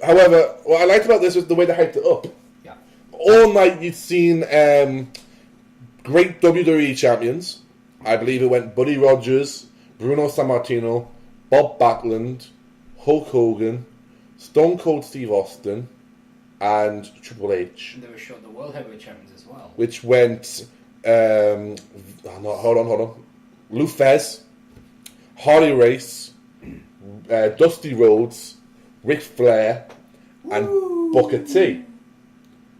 However, what I liked about this was the way they hyped it up. Yeah. All night you'd seen great WWE champions. I believe it went Buddy Rogers, Bruno Sammartino, Bob Backlund, Hulk Hogan, Stone Cold Steve Austin, and Triple H. And they were showing the World Heavyweight Champions as well. Which went, hold on. Lou Thesz, Harley Race, Dusty Rhodes, Ric Flair, and Booker T.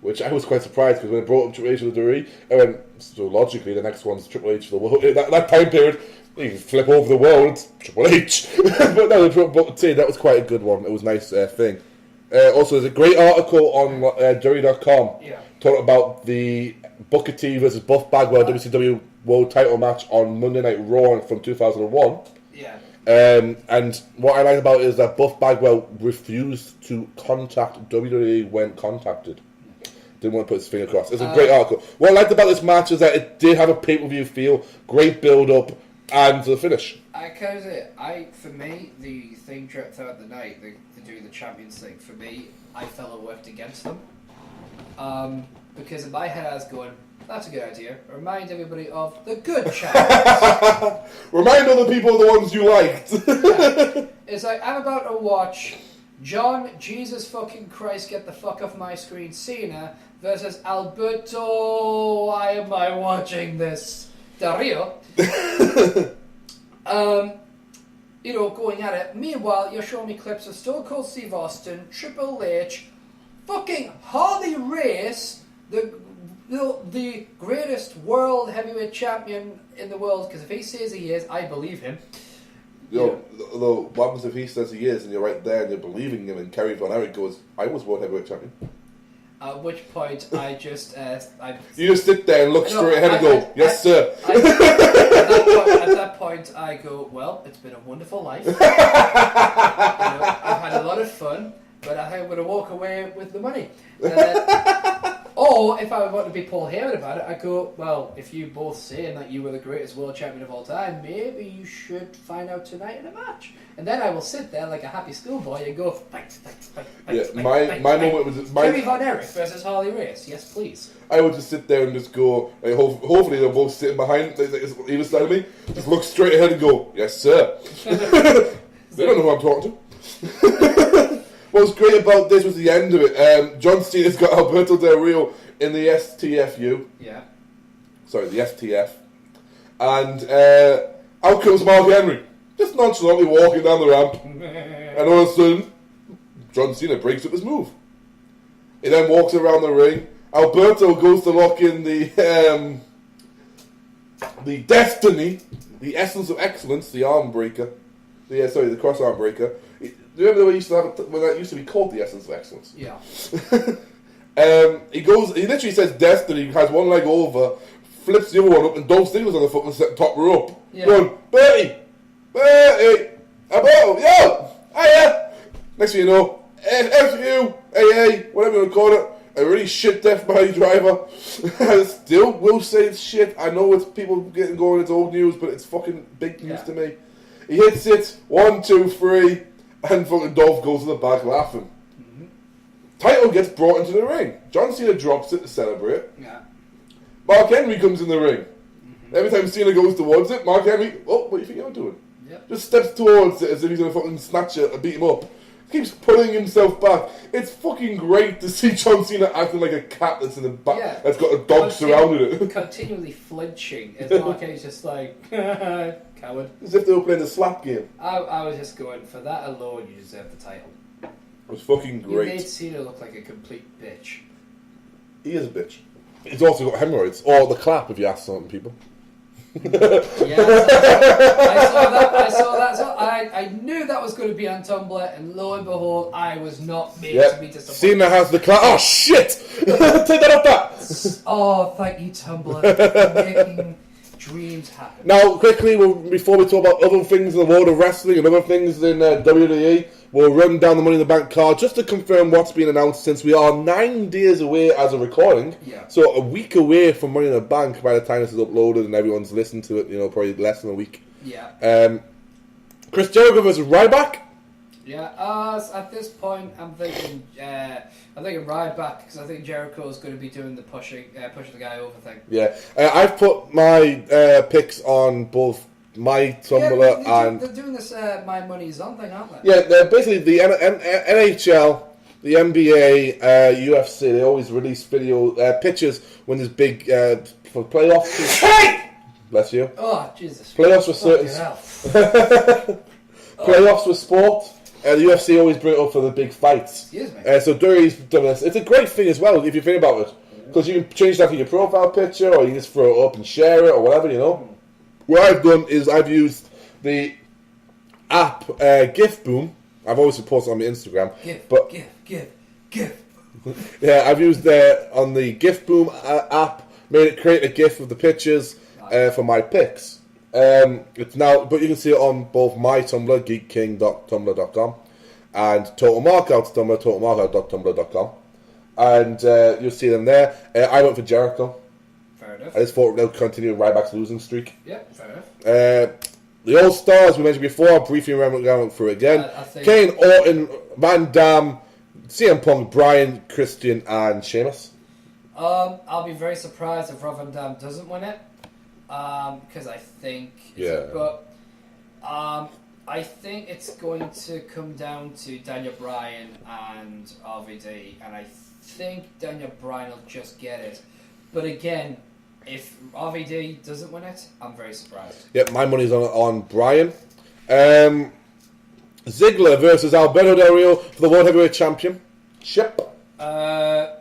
Which I was quite surprised, because when they brought up Triple H to the WWE, I went, so logically the next one's Triple H for the world. That time period, you can flip over the world, it's Triple H. But no, they brought Booker T, that was quite a good one. It was a nice thing. Also, there's a great article on Jerry.com talking about the Booker T versus Buff Bagwell WCW World Title match on Monday Night Raw from 2001. Yeah. And what I like about it is that Buff Bagwell refused to contact WWE when contacted. Didn't want to put his finger across. It's a great article. What I liked about this match is that it did have a pay-per-view feel, great build-up, and the finish. For me, the thing throughout the night, to do the Champions thing, for me, I felt it worked against them. Because in my head I was going, that's a good idea. Remind everybody of the good champions. Remind other people of the ones you liked. Yeah. It's like, I'm about to watch John, Jesus fucking Christ, get the fuck off my screen, Cena versus Alberto. Why am I watching this? Del Rio. Going at it. Meanwhile, you're showing me clips of Stone Cold Steve Austin, Triple H, fucking Harley Race, the greatest world heavyweight champion in the world, because if he says he is, I believe him. What happens if he says he is, and you're right there, and you're believing him, and Kerry Von Erich goes, I was world heavyweight champion. At which point, I just... you just sit there and look straight ahead and go, yes, sir. At that point, I go, well, it's been a wonderful life. I've had a lot of fun, but I think I'm going to walk away with the money. Or, if I want to be Paul Heyman about it, I go, well, if you both saying that you were the greatest world champion of all time, maybe you should find out tonight in a match. And then I will sit there like a happy schoolboy and go, fight. My moment was... Kerry Von Erich versus Harley Race, yes please. I would just sit there and just go, hopefully they're both sitting behind, either side of me, just look straight ahead and go, yes sir. They don't know who I'm talking to. What's great about this was the end of it. John Cena's got Alberto Del Rio in the STFU. Yeah. Sorry, the STF. And out comes Mark Henry, just nonchalantly walking down the ramp. And all of a sudden, John Cena breaks up his move. He then walks around the ring. Alberto goes to lock in the Destiny, the Essence of Excellence, the arm breaker. The cross arm breaker. Remember the way used to have it, when that used to be called the Essence of Excellence? Yeah. He literally says Destiny, has one leg over, flips the other one up, and Dolph Ziggler's on the fucking top rope. Yeah. Going, Bertie, Alberto, yo, hiya. Next thing you know, FU, AA, whatever you want to call it, a really shit death body driver. I still will say it's shit. I know it's people getting going, it's old news, but it's fucking big news to me. He hits it, 1, 2, 3, and fucking Dolph goes to the back laughing. Mm-hmm. Title gets brought into the ring. John Cena drops it to celebrate. Yeah. Mark Henry comes in the ring. Mm-hmm. Every time Cena goes towards it, Mark Henry, what do you think you're doing? Yep. Just steps towards it as if he's going to fucking snatch it and beat him up. Keeps pulling himself back. It's fucking great to see John Cena acting like a cat that's in the back, that's got a dog surrounded it. Continually flinching. As Mark Henry's just like, coward. As if they were playing a slap game. I was just going, for that alone, you deserve the title. It was fucking great. You made Cena look like a complete bitch. He is a bitch. He's also got hemorrhoids. Or the clap, if you ask certain people. Yeah, I saw that. So I knew that was going to be on Tumblr, and lo and behold, I was not made to be disappointed. Cena has the clap. Oh shit! Take that off that. Oh, thank you, Tumblr, for making dreams happen. Now, quickly, before we talk about other things in the world of wrestling and other things in WWE, we'll run down the Money in the Bank card just to confirm what's been announced, since we are 9 days away as a recording. Yeah. So a week away from Money in the Bank by the time this is uploaded and everyone's listened to it, probably less than a week. Yeah. Chris Jericho versus Ryback. Yeah, at this point, I'm thinking Ryback, because I think Jericho's going to be doing the pushing the guy over thing. Yeah, I've put my picks on both my Tumblr and... They're doing this My Money's On thing, aren't they? Yeah, they're basically the NHL, the NBA, UFC, they always release pictures when there's big for playoffs. Hey! Bless you. Oh, Jesus. Playoffs with certain... Playoffs with sport. The UFC always bring it up for the big fights. Excuse me. So Dury's done this. It's a great thing as well, if you think about it. Because you can change that to your profile picture, or you can just throw it up and share it, or whatever, What I've done is I've used the app GIF Boom. I've always posted on my Instagram. GIF. Yeah, I've used on the GIF Boom app, made it create a GIF of the pictures for my picks. It's now, but you can see it on both my Tumblr, geekking.tumblr.com, and Total Markout's Tumblr, totalmarkout.tumblr.com, and you'll see them there. I went for Jericho. Fair enough. I just thought they'll continue Ryback's losing streak. Yeah, fair enough. The All Stars we mentioned before, briefly going through it again. Kane, Orton, Van Dam, CM Punk, Bryan, Christian, and Sheamus. I'll be very surprised if Rob Van Dam doesn't win it. Because I think... I think it's going to come down to Daniel Bryan and RVD, and I think Daniel Bryan will just get it. But again, if RVD doesn't win it, I'm very surprised. Yep, my money's on Bryan. Ziggler versus Alberto Del Rio for the World Heavyweight Championship.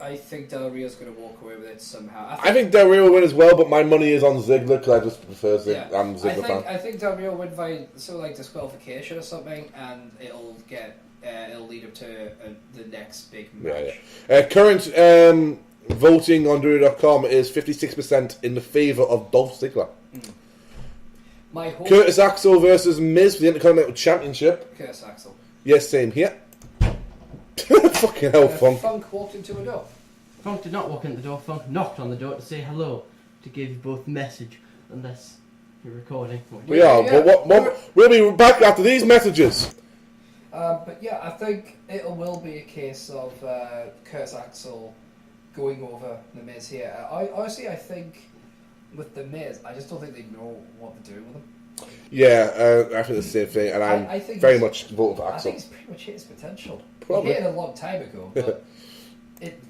I think Del Rio's going to walk away with it somehow. I think Del Rio will win as well, but my money is on Ziggler because I just prefer Ziggler. Yeah. I'm a Ziggler fan. I think Del Rio will win by disqualification or something, and it'll lead up to the next big match. Yeah. Current voting on Dewey.com is 56% in the favour of Dolph Ziggler. Curtis Axel versus Miz for the Intercontinental Championship. Curtis Axel. Yes, same here. Fucking hell, Funk. Funk walked into a door. Funk did not walk into the door. Funk knocked on the door to say hello, to give you both the message, unless you're recording. We are, but we'll be back after these messages. But yeah, I think it will be a case of Curtis Axel going over The Miz here. I think with The Miz, I just don't think they know what they're doing with him. Yeah, I think the same thing, and I I'm think very he's- much voting for I Axel. think he's pretty much hit his potential. Probably. He hit it a long time ago, but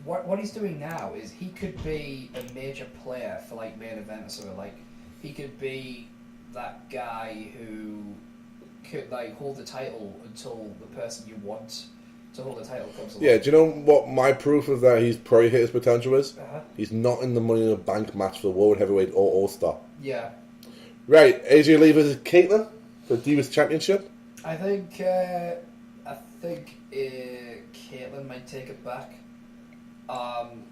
what he's doing now is he could be a major player for like main event or something. Like he could be that guy who could like hold the title until the person you want to hold the title comes along. Yeah, do you know what my proof of that he's probably hit his potential is? Uh-huh. He's not in the Money in the Bank match for the World Heavyweight or All-Star. Yeah. Right, AJ Lee versus Caitlyn for the Divas Championship. I think Caitlyn might take it back, and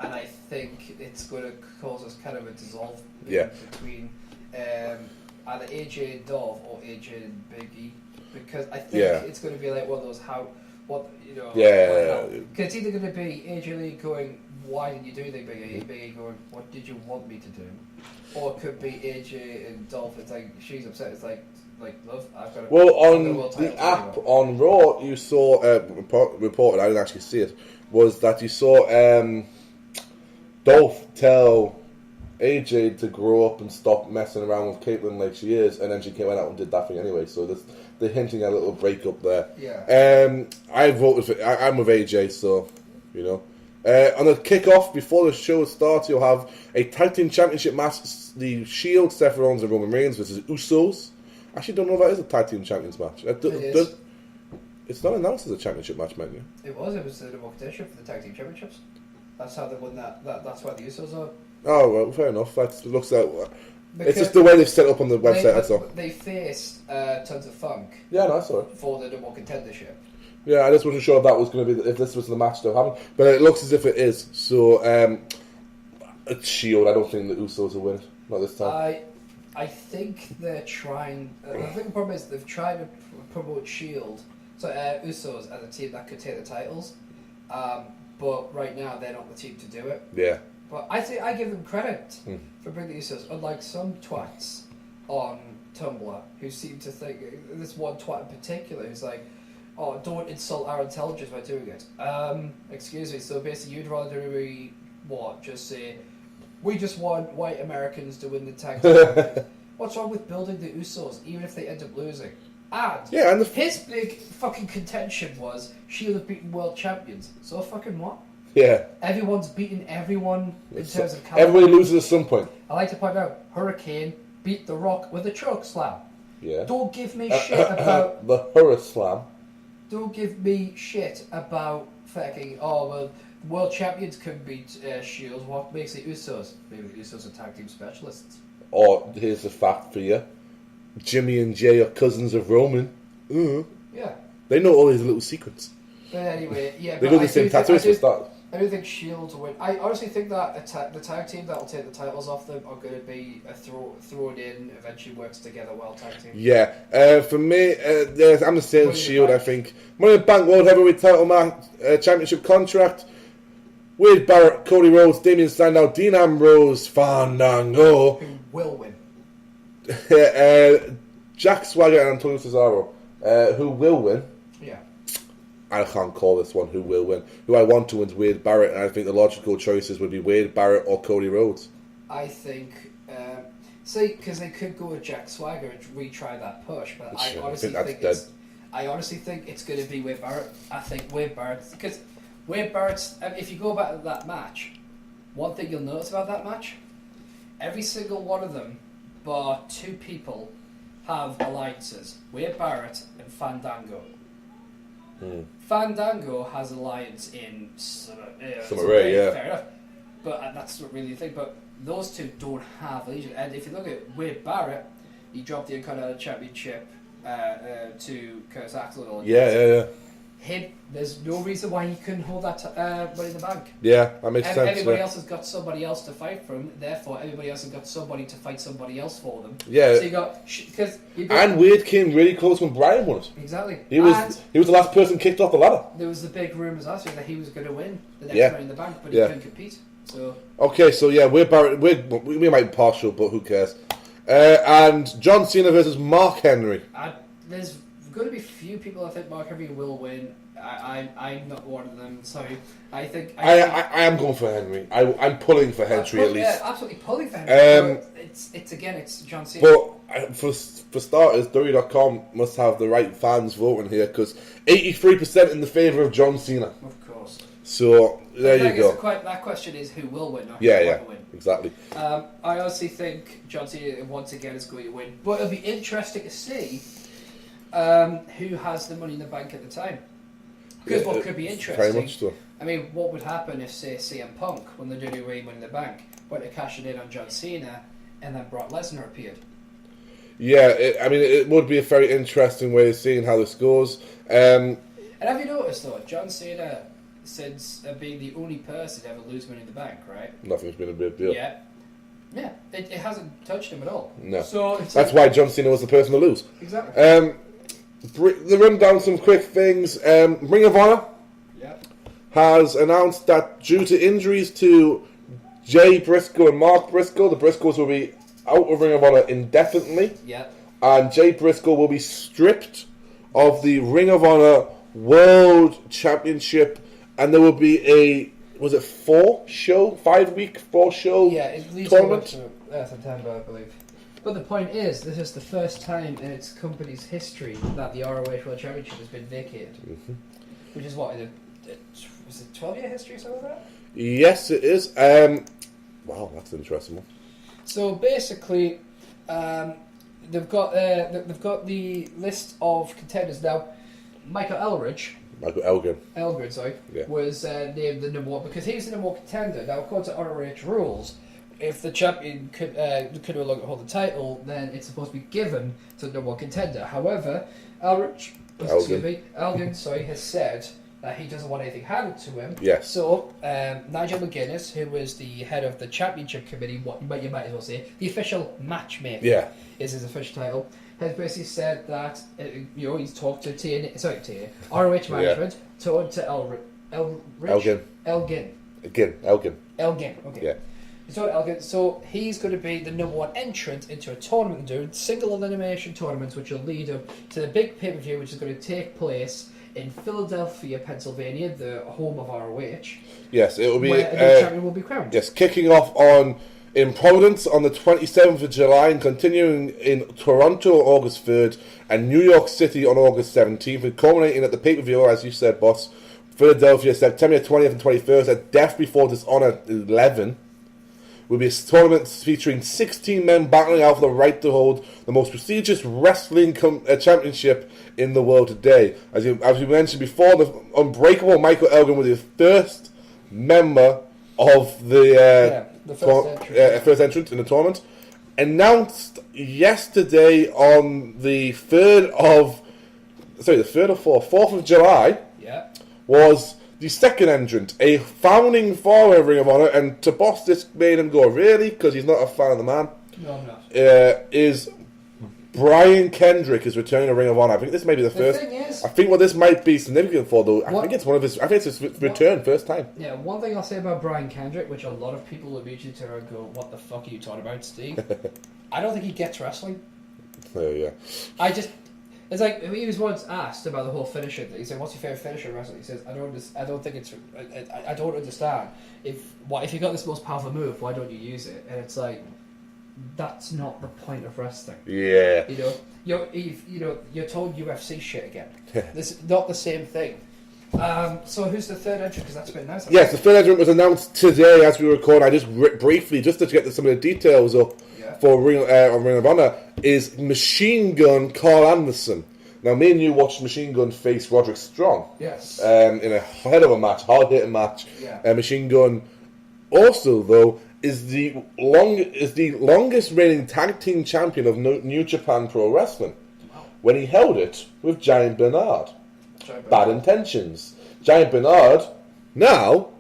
I think it's going to cause us kind of a dissolve between either AJ and Dolph or AJ and Big E, because I think it's going to be like one of those because it's either going to be AJ Lee going, "Why did you do the Big E?" Big E going, "What did you want me to do?" Or it could be AJ and Dolph. It's like she's upset. It's like love. I've got to. Well, I've got a on world the title app anyway. on Raw, you saw reported. I didn't actually see it. Was that you saw Dolph tell AJ to grow up and stop messing around with Caitlyn like she is, and then she came out and did that thing anyway. So they're hinting at a little breakup there. Yeah. I voted for. I'm with AJ, so you know. On the kickoff before the show starts, you'll have a tag team championship match: the Shield, Seth Rollins, and Roman Reigns versus Usos. I actually don't know if that is a tag team champions match. It is. It's not announced as a championship match, man. It was the number contention for the tag team championships. That's how they won that. That's why the Usos are. Oh well, fair enough. That looks like it's just the way they've set up on the website. That's all. They faced Tons of Funk Yeah, no, I saw it. for the number contendership. Yeah, I just wasn't sure if that was going to be if this was the match they're having, but it looks as if it is. So, it's Shield. I don't think the Usos will win. Not this time. I think they're trying. I think the problem is they've tried to promote Shield, so Usos as a team that could take the titles, but right now they're not the team to do it. Yeah. But I think I give them credit for bringing the Usos, unlike some twats on Tumblr who seem to think this one twat in particular who's like, "Oh, don't insult our intelligence by doing it." Excuse me. So basically, you'd rather just say, "We just want white Americans to win the tag team championship." What's wrong with building the Usos, even if they end up losing? And his big fucking contention was Shield have beaten world champions. So fucking what? Yeah. Everyone's beaten everyone in terms of everybody loses at some point. I like to point out, Hurricane beat The Rock with a choke slam. Yeah. Don't give me shit about. The Hurrah Slam. Don't give me shit about fucking. Oh well, world champions can beat Shields. What makes the Usos? Maybe the Usos are tag team specialists. Or here's a fact for you: Jimmy and Jay are cousins of Roman. Yeah. They know all these little secrets. But anyway, yeah. They got the same tattoos for start. I do think Shields will win. I honestly think that the tag team that will take the titles off them are going to be a thrown in, eventually works together well tag team. Yeah, for me, I'm the same Money in the Shield. Bank. I think Money in the Bank World Heavyweight Title match, championship contract. Wade Barrett, Cody Rhodes, Damian Sandow, Dean Ambrose, Fandango, Who will win? Jack Swagger, and Antonio Cesaro. Who will win? Yeah. I can't call this one who will win. Who I want to win is Wade Barrett, and I think the logical choices would be Wade Barrett or Cody Rhodes. I think, because they could go with Jack Swagger and retry that push, but I honestly think it's going to be Wade Barrett. I think Wade Barrett, because Wade Barrett's. If you go back to that match, one thing you'll notice about that match, every single one of them, bar two people, have alliances: Wade Barrett and Fandango. Fandango has alliance in Summer Rae, yeah. Fair enough. But that's not really the thing. But those two don't have allegiance. And if you look at Wade Barrett, he dropped the Intercontinental Championship to Curtis Axel. Yeah. There's no reason why he couldn't hold that Money in the Bank. Yeah, that makes sense. Everybody else has got somebody else to fight for him. Therefore, everybody else has got somebody to fight somebody else for them. Yeah. So you got and Wade came really close when Bryan won it. Exactly. He was the last person kicked off the ladder. There was the big rumours last year that he was going to win the next Money in the Bank, but he couldn't compete. So okay, so yeah, Wade Barrett. We might be partial, but who cares? And John Cena versus Mark Henry. There's going to be few people I think Mark Henry will win. I'm not one of them, so I think... I am going for Henry. I'm pulling for Henry at least. Yeah, absolutely pulling for Henry. It's John Cena. But for starters, WWE.com must have the right fans voting here, because 83% in the favour of John Cena. Of course. So, there you go. That question is who will win, not who will win. Exactly. I honestly think John Cena once again is going to win, but it'll be interesting to see who has the Money in the Bank at the time. Because what could be interesting, very much so. I mean, what would happen if, say, CM Punk, when the WWE Money in the Bank, went to cash it in on John Cena, and then Brock Lesnar appeared? Yeah, it would be a very interesting way of seeing how this goes. And have you noticed, though, John Cena, since being the only person to ever lose Money in the Bank, right? Nothing's been a big deal. Yeah. Yeah, it hasn't touched him at all. No. So that's why John Cena was the person to lose. Exactly. The run down some quick things. Ring of Honor has announced that due to injuries to Jay Briscoe and Mark Briscoe, the Briscoes will be out of Ring of Honor indefinitely. Yeah. And Jay Briscoe will be stripped of the Ring of Honor World Championship, and there will be a 5-week 4-show yeah, it leads tournament? To September, I believe. But the point is, this is the first time in its company's history that the ROH World Championship has been vacated. Mm-hmm. Which is what, was it 12-year history or something like that? Yes, it is. Wow, that's an interesting one. So basically, they've got the list of contenders now. Michael Elgin, was named the number one because he's the number one contender. Now, according to ROH rules, if the champion could no longer hold the title, then it's supposed to be given to the number one contender. However, Elgin has said that he doesn't want anything handed to him. Yes. So, Nigel McGuinness, who was the head of the championship committee, you might as well say, the official matchmaker, is his official title, has basically said that he's talked to ROH management, talked to Elgin. Okay. Yeah. So Elgin, so he's going to be the number one entrant into a tournament, doing single elimination tournaments, which will lead up to the big pay-per-view, which is going to take place in Philadelphia, Pennsylvania, the home of ROH. Yes, it will be. Where the champion will be crowned. Yes, kicking off in Providence on the 27th of July and continuing in Toronto on August 3rd and New York City on August 17th and culminating at the pay-per-view, as you said, boss, Philadelphia, September 20th and 21st at Death Before Dishonor 11. Will be a tournament featuring 16 men battling out for the right to hold the most prestigious wrestling championship in the world today. As we mentioned before, the unbreakable Michael Elgin was the first member of the first entrant in the tournament. Announced yesterday on the 4th of July, was the second entrant, a founding father of Ring of Honor, and to boss this made him go, really? Because he's not a fan of the man. No, I'm not. Is Brian Kendrick is returning to Ring of Honor. I think this may be the first. Thing is, I think what this might be significant for, though, I think it's his return, first time. Yeah, one thing I'll say about Brian Kendrick, which a lot of people immediately turn around and go, "What the fuck are you talking about, Steve?" I don't think he gets wrestling. Oh yeah. It's like he was once asked about the whole finisher thing. He said, "What's your favorite finisher in wrestling?" He says, I don't understand. If you got this most powerful move, why don't you use it?" And it's like, that's not the point of wrestling. Yeah. You're told UFC shit again. This is not the same thing. So who's the third entrant? Because that's been nice. Yes, the third entrant was announced today as we record. I just briefly, just to get some of the details up for Ring of Honor, is Machine Gun Carl Anderson. Now, me and you watched Machine Gun face Roderick Strong. Yes. In a hell of a match, hard-hitting match. Yeah. Machine Gun also, though, is the longest reigning tag team champion of New Japan Pro Wrestling. Wow. When he held it with Giant Bernard. Bad Intentions. Giant Bernard, now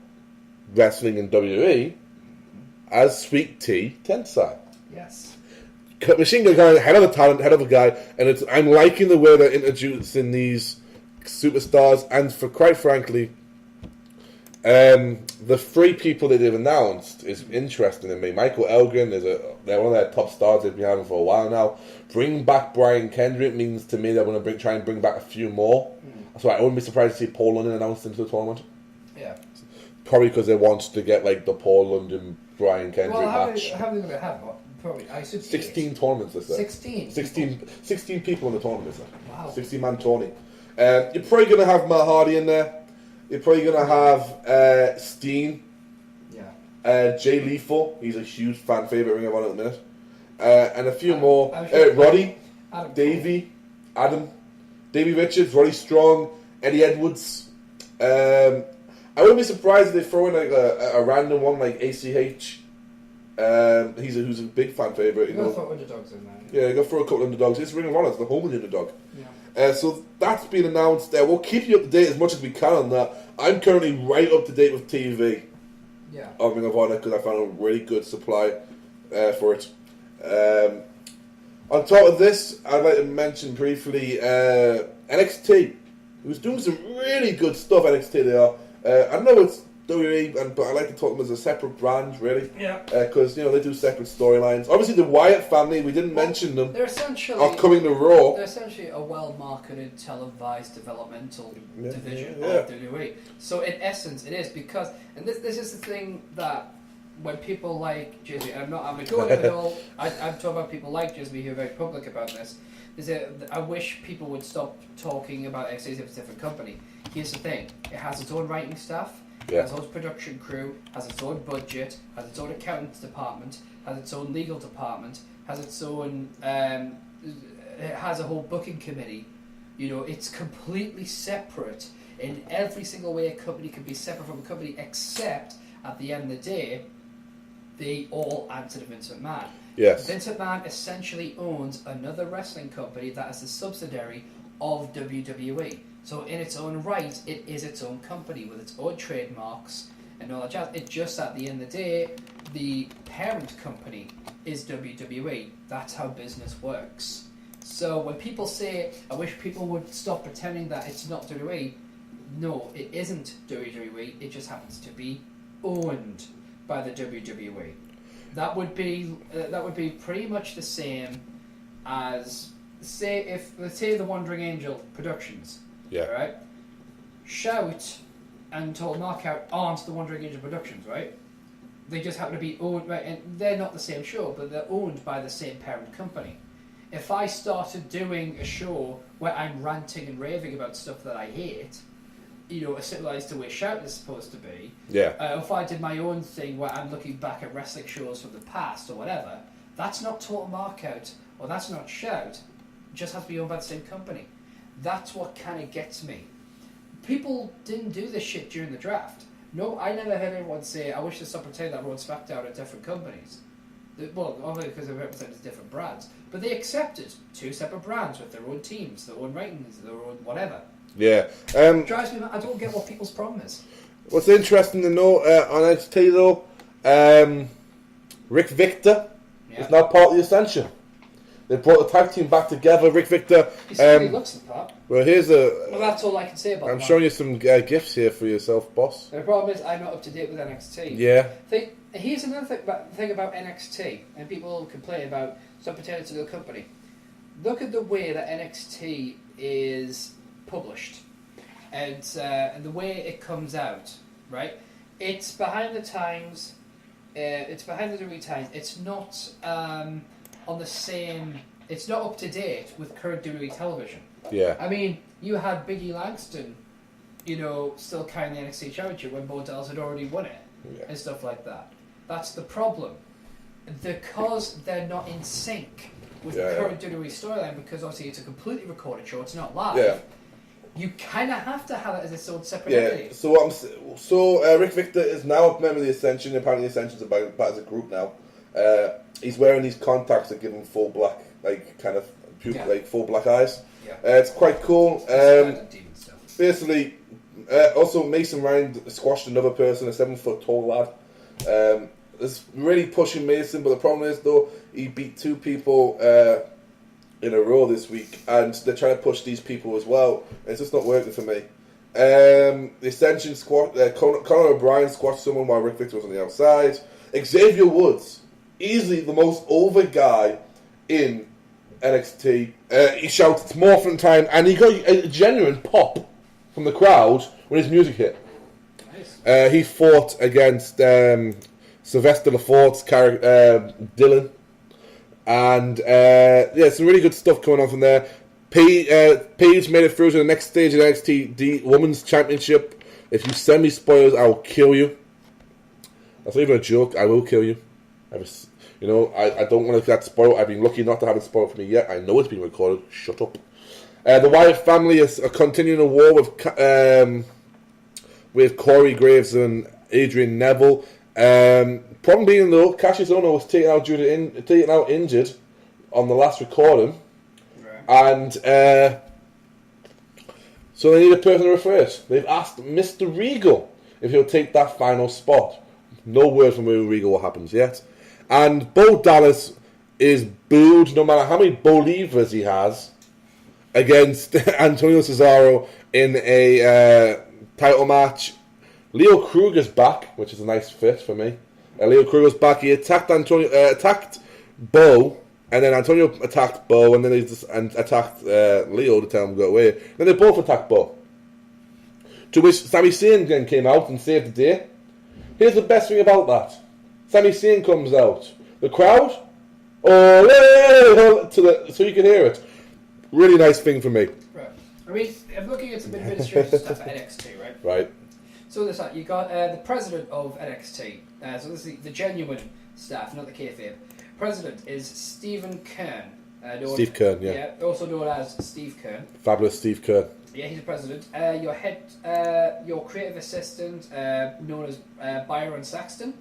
wrestling in WWE as Sweet Tea Tensai. Yes. Machine Gun Guy, head of the talent, head of the guy, and I'm liking the way they're introducing these superstars, and quite frankly, The three people that they've announced is interesting to me. Michael Elgin they're one of their top stars they've been having for a while now. Bring back Brian Kendrick means to me they're going to try and bring back a few more. So I wouldn't be surprised to see Paul London announced into the tournament. Yeah. Probably because they want to get like the Paul London Brian Kendrick match. How are they going to have what? Probably, I said 16 tournaments this year. 16 people in the tournament this year. Wow. 16-man tourney. You're probably going to have Matt Hardy in there. You're probably going to have Steen. Yeah. Jay Lethal. He's a huge fan favourite Ring of Honor at the minute. And a few more. Roddy. Davey. Adam. Davey Richards. Roddy Strong. Eddie Edwards. I wouldn't be surprised if they throw in like a random one like ACH. Who's a big fan favourite. You're going to throw underdogs in there. Yeah, you got to throw a couple of underdogs. It's Ring of Honor. It's the home of the underdog. Yeah. So that's been announced. We'll keep you up to date as much as we can on that. I'm currently right up to date with TV on Ring of Honor because I found a really good supply for it. On top of this, I'd like to mention briefly NXT, who's doing some really good stuff. NXT they are. I know it's WWE, but I like to talk them as a separate brand, really. Yeah. Because, they do separate storylines. Obviously, the Wyatt family, we didn't mention them, They're essentially are coming to Raw. They're essentially a well-marketed, televised, developmental division yeah. of WWE. So, in essence, it is because, and this is the thing that when people like Jizzy, I'm going to go into it all, I'm talking about people like Jizzy who are very public about this, I wish people would stop talking about NXT as if it's a different company. Here's the thing, it has its own writing staff, has its own production crew, has its own budget, has its own accountants department, has its own legal department, has its own, it has a whole booking committee. It's completely separate in every single way a company can be separate from a company, except at the end of the day, they all answer to Vince McMahon. Yes. Vince McMahon essentially owns another wrestling company that is a subsidiary of WWE. So in its own right, it is its own company with its own trademarks and all that jazz. It just at the end of the day, the parent company is WWE. That's how business works. So when people say, I wish people would stop pretending that it's not WWE, no, it isn't WWE. It just happens to be owned by the WWE. That would be pretty much the same as let's say the Wandering Angel Productions. Yeah. Right. Shout and Total Knockout aren't the Wandering Angel Productions, right? They just happen to be owned, right? And they're not the same show, but they're owned by the same parent company. If I started doing a show where I'm ranting and raving about stuff that I hate, civilized the way Shout is supposed to be. Yeah. If I did my own thing where I'm looking back at wrestling shows from the past or whatever, that's not Total Knockout or that's not Shout. It just has to be owned by the same company. That's what kind of gets me. People didn't do this shit during the draft. No, I never heard anyone say, I wish to stop pretending that Raw and SmackDown are different companies. Well, only because they represented different brands. But they accepted two separate brands with their own teams, their own ratings, their own whatever. Yeah. Drives me mad. I don't get what people's problem is. What's interesting to know on NXT though, Rick Victor is now part of the Ascension. They brought the tag team back together. Rick Victor. He certainly looks the part. Well, Well, that's all I can say about I'm that. showing you some gifts here for yourself, boss. The problem is I'm not up to date with NXT. Yeah. Here's another thing about NXT, and people complain about stop pretending to the company. Look at the way that NXT is published, and the way it comes out. Right, it's behind the times. It's behind the WWE times. It's not on the same. It's not up to date with current WWE television. Yeah. I mean, you had Biggie Langston, still carrying the NXT Championship when Bo Dallas had already won it, and stuff like that. That's the problem. Because they're not in sync with the current WWE storyline, because obviously it's a completely recorded show, it's not live. Yeah. You kind of have to have it as its own separate entity. So Rick Victor is now a member of the Ascension. Apparently, the Ascension's about as a group now. He's wearing these contacts that give him full black, like full black eyes. Yeah. It's quite cool. Basically, also Mason Ryan squashed another person, a 7-foot tall lad. It's really pushing Mason, but the problem is though he beat two people in a row this week, and they're trying to push these people as well. It's just not working for me. The Ascension squat. Conor O'Brien squashed someone while Rick Victor was on the outside. Xavier Woods, easily the most over guy in NXT. He shouted, "It's morphin' time," and he got a genuine pop from the crowd when his music hit. Nice. He fought against Sylvester Laforte's character, Dylan. And, some really good stuff going on from there. Paige made it through to the next stage of the NXT Women's Championship. If you send me spoilers, I will kill you. That's not even a joke. I will kill you. I don't want to get spoiled. I've been lucky not to have it spoiled for me yet. I know it's been recorded. Shut up. The Wyatt family is continuing a war with Corey Graves and Adrian Neville. Problem being though, Cassius Ohno was taken out injured on the last recording, right. And so they need a person to replace. They've asked Mr. Regal if he'll take that final spot. No word from Regal what happens yet. And Bo Dallas is booed no matter how many believers he has against Antonio Cesaro in a title match. Leo Kruger's back, which is a nice fit for me. Leo Kruger's back. He attacked Bo, and then Antonio attacked Bo, and then he attacked Leo to tell him to go away. Then they both attacked Bo. To which Sami Zayn then came out and saved the day. Here's the best thing about that. Sami Zayn comes out. The crowd, so you can hear it. Really nice thing for me. Right. I mean, I'm looking at some administrative stuff at NXT, right? Right. So this you got the president of NXT. So this is the genuine staff, not the kayfabe. President is Stephen Kern. Steve Kern, yeah. Yeah, also known as Steve Kern. Fabulous Steve Kern. Yeah, he's the president. Your creative assistant, known as Byron Saxton.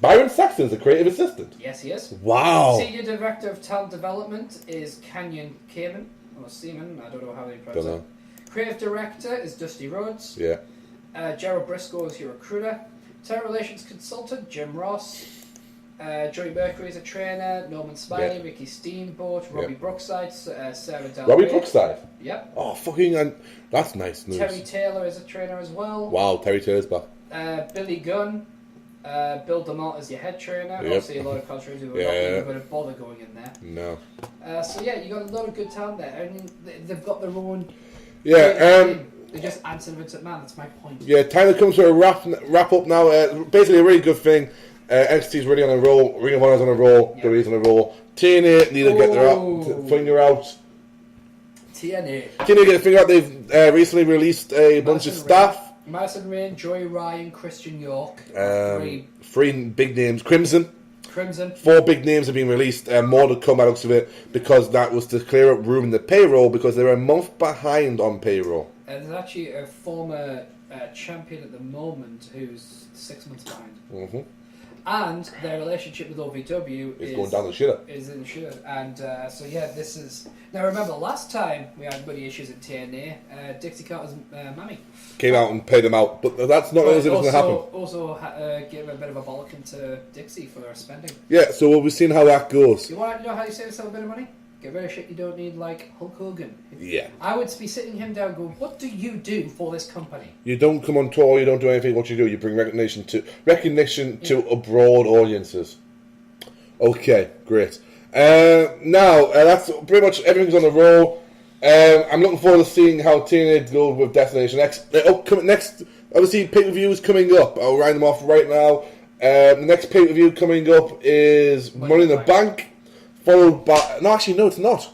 Byron Saxton's a creative assistant? Yes, he is. Wow. Senior Director of Talent Development is Canyon Kamen, or Seaman, I don't know how they pronounce it. Creative Director is Dusty Rhodes. Yeah. Gerald Briscoe is your recruiter. Talent Relations Consultant, Jim Ross. Joey Mercury is a trainer. Norman Smiley, Ricky Steamboat, Robbie Brookside, Sarah Del Robbie Brookside? Yep. Oh, that's nice news. Terry Taylor is a trainer as well. Wow, Terry Taylor's back. Billy Gunn. Bill DeMott is your head trainer. Obviously, a lot of controversy. We're not even going to bother going in there. No. So, you got a lot of good talent there. I mean, they've got their own... Yeah, They just answered Vince McMahon, that's my point. Yeah, time to come to a wrap up now. Basically, a really good thing. NXT's really on a roll. Ring of Honor's on a roll. WWE's on a roll. TNA need to get their finger out. TNA get their finger out. They've recently released a bunch of staff. Madison Rain, Joey Ryan, Christian York. Three big names. Crimson. 4 big names have been released. More to come out of it because that was to clear up room in the payroll because they're a month behind on payroll. There's actually a former champion at the moment who's 6 months behind. Mm-hmm. And their relationship with OVW is going down the shitter. Is in the shitter. And this is... Now remember, last time we had money issues at TNA, Dixie Carter's mammy came out and paid him out. But that's not as if it's going to happen. Also gave a bit of a bollocking to Dixie for her spending. Yeah, so we'll be seeing how that goes. You want to know how you save yourself a bit of money? Get rid of shit you don't need, like Hulk Hogan. Yeah. I would be sitting him down going, what do you do for this company? You don't come on tour, you don't do anything. What you do, you bring recognition to abroad audiences. Okay, great. Now, that's pretty much everything's on the roll. I'm looking forward to seeing how TNA goes with Destination X. Next, obviously, pay-per-view is coming up. I'll round them off right now. The next pay-per-view coming up is Money in the Bank. Followed by... No, actually, no, it's not.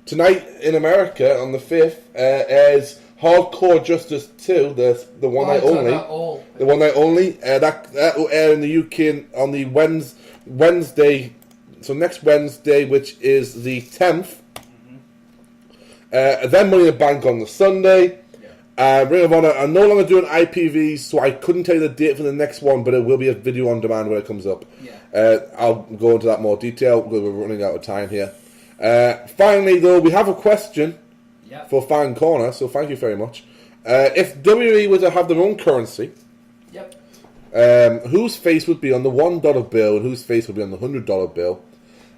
Tonight in America, on the 5th, is Hardcore Justice 2, the one night only. The one night only. That will air in the UK on the Wednesday. So next Wednesday, which is the 10th. Mm-hmm. Then Money in the Bank on the Sunday. Ring of Honor are no longer doing IPVs, so I couldn't tell you the date for the next one, but it will be a video on demand when it comes up. Yeah. I'll go into that more detail because we're running out of time here. Finally, though, we have a question for Fan Corner, so thank you very much. If WWE were to have their own currency, whose face would be on the $1 bill and whose face would be on the $100 bill?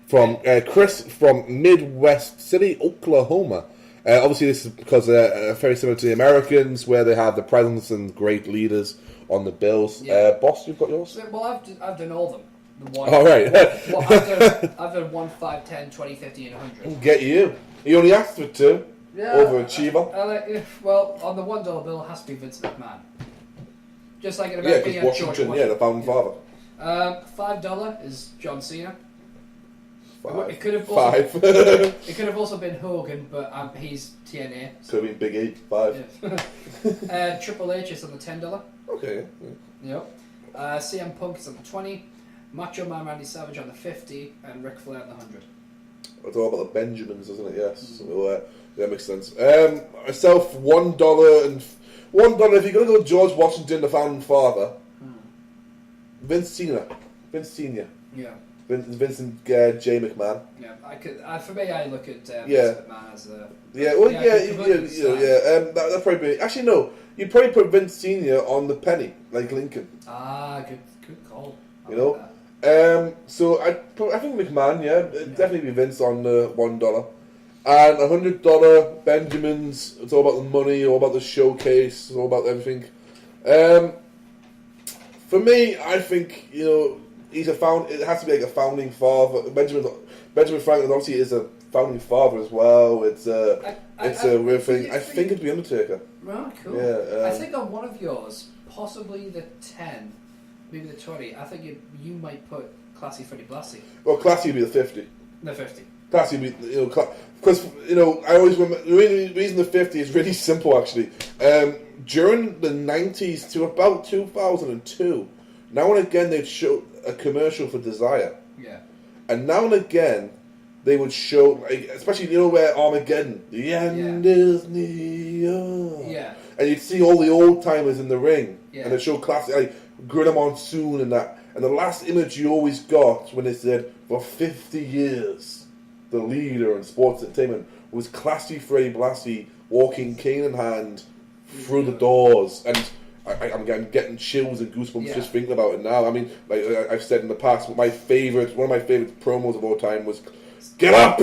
From Chris from Midwest City, Oklahoma. Obviously, this is because they're very similar to the Americans, where they have the presidents and great leaders on the bills. Yeah. Boss, you've got yours? Well, I've done all of them. The one, All right. I've done 1, 5, 10, 20, 50, and 100. Get you. You only asked for 2. Yeah, Overachiever. Well, on the $1 bill, it has to be Vince McMahon. Just like in Yeah, America, because Washington, the founding father. $5 is John Cena. 5. It could have also, 5. it could have also been Hogan, but he's TNA. So. Could have been Big E. 5. Yeah. Triple H is on the $10. Okay. Yep. CM Punk is on the 20. Macho Man Randy Savage on the 50, and Ric Flair on the 100. It's all about the Benjamins, isn't it? Yes. So, that makes sense. Myself, $1 and $1. If you're going to go George Washington, the founding father, Vince Senior. Yeah. Vincent J. McMahon. Yeah, for me, I look at Vince Yeah. McMahon as a... Yeah, well, that'd probably be... Actually, no. You'd probably put Vince Senior on the penny, like Lincoln. Ah, good call. You know? So I think McMahon, it'd definitely be Vince on the $1. And $100 Benjamins. It's all about the money, all about the showcase, it's all about everything. For me, I think, it has to be like a founding father. Benjamin Franklin obviously is a founding father as well. It's a real thing. I think it'd be Undertaker. Right, cool. Yeah, I think on one of yours, possibly the 10, maybe the 20, I think you might put Classy Freddie Blassie. Well, Classy would be the 50. The 50. Classy would be, because, I always remember, the reason the 50 is really simple, actually. During the 90s to about 2002, now and again they'd show a commercial for Desire. Yeah. And now and again, they would show, like, especially, where Armageddon, the end is near. Yeah. And you'd see all the old timers in the ring. Yeah. And they'd show classic, like, Gorilla Monsoon and that. And the last image you always got when they said, for 50 years, the leader in sports entertainment was Classy Freddie Blassie walking cane in hand through the doors. And I'm getting chills and goosebumps just thinking about it now. I mean, like I've said in the past, one of my favorite promos of all time was, "Get up,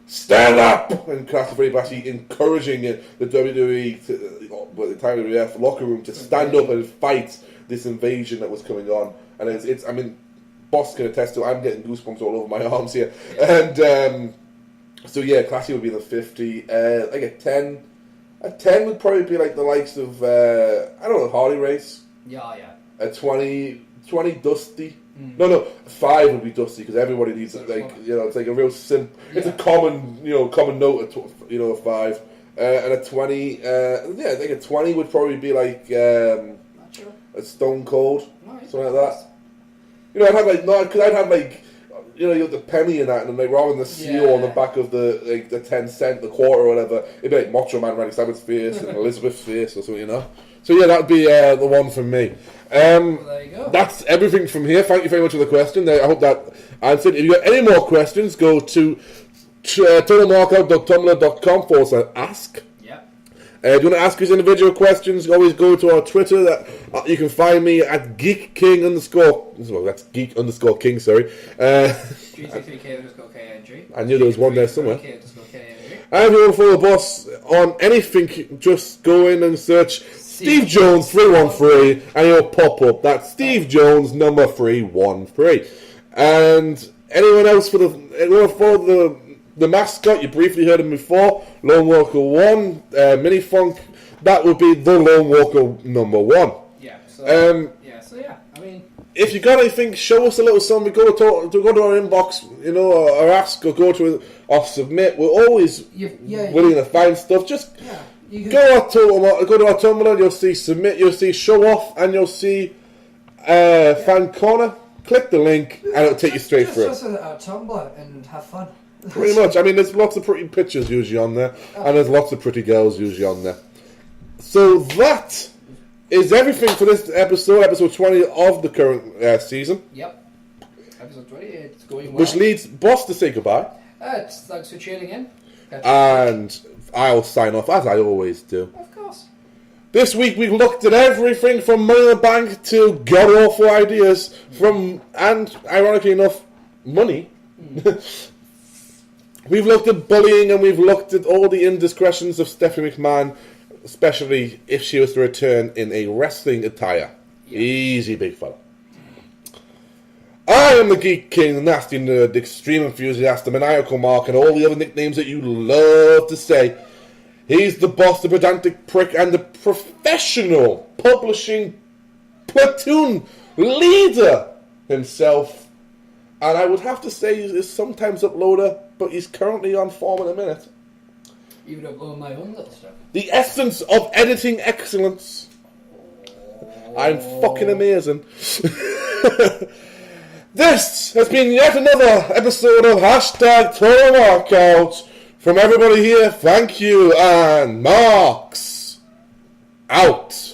stand up," and Classy Freddie Blassie encouraging the WWE, the entire WWF locker room to stand up and fight this invasion that was coming on. And it's I mean, Boss can attest to it, I'm getting goosebumps all over my arms here. And so yeah, Classy would be the 50. Like a 10. A 10 would probably be like the likes of, Harley Race. Yeah. A 20 Dusty. No, 5 would be Dusty, because everybody needs it. Like, it's like a real it's a common note, a 5. And a 20, I think a 20 would probably be like, a Stone Cold. Something like that. I'd have the penny in that, and like rather than the seal on the back of the 10 cent, the quarter or whatever, it'd be like Macho Man Randy Savage's face and Elizabeth's face or something, So yeah, that'd be the one from me. Well, there you go. That's everything from here. Thank you very much for the question. I hope that answered. If you got any more questions, go to totalmarkout.tumblr.com/ask. If you want to ask us individual questions, always go to our Twitter. That you can find me at GeekKing_. Well, that's Geek_King. Sorry. G33K_KNG. I knew there was one there somewhere. K_KNG. And if you want to follow the boss on anything, just go in and search SteveJones313, and he'll pop up. That's Steve Jones number 313. And anyone else want to follow the mascot, you briefly heard him before, Lone Walker 1, Mini Funk, that would be the Lone Walker number 1. Yeah, so I mean... If you got anything, show us a little something, go to our inbox, or ask, or go to or submit. We're always willing to find stuff. Just go to our Tumblr, you'll see submit, you'll see show off, and you'll see fan corner. Click the link, and it'll take you straight through. Just our Tumblr and have fun. Pretty much. I mean, there's lots of pretty pictures usually on there, and there's lots of pretty girls usually on there. So that is everything for this episode 20 of the current season. Yep. Episode 20, it's going well. Which leads Boss to say goodbye. Thanks for tuning in. And I'll sign off, as I always do. Of course. This week we've looked at everything from Money in the Bank to god-awful ideas and, ironically enough, money. We've looked at bullying and we've looked at all the indiscretions of Stephanie McMahon, especially if she was to return in a wrestling attire. Yeah. Easy, big fella. I am the Geek King, the Nasty Nerd, the Extreme Enthusiast, the Maniacal Mark, and all the other nicknames that you love to say. He's the boss, the pedantic prick, and the professional publishing platoon leader himself. And I would have to say he's sometimes uploader, but he's currently on form in a minute. You would upload my own little stuff. The essence of editing excellence. I'm fucking amazing. This has been yet another episode of Hashtag Total Markout. From everybody here, thank you, and Marks out.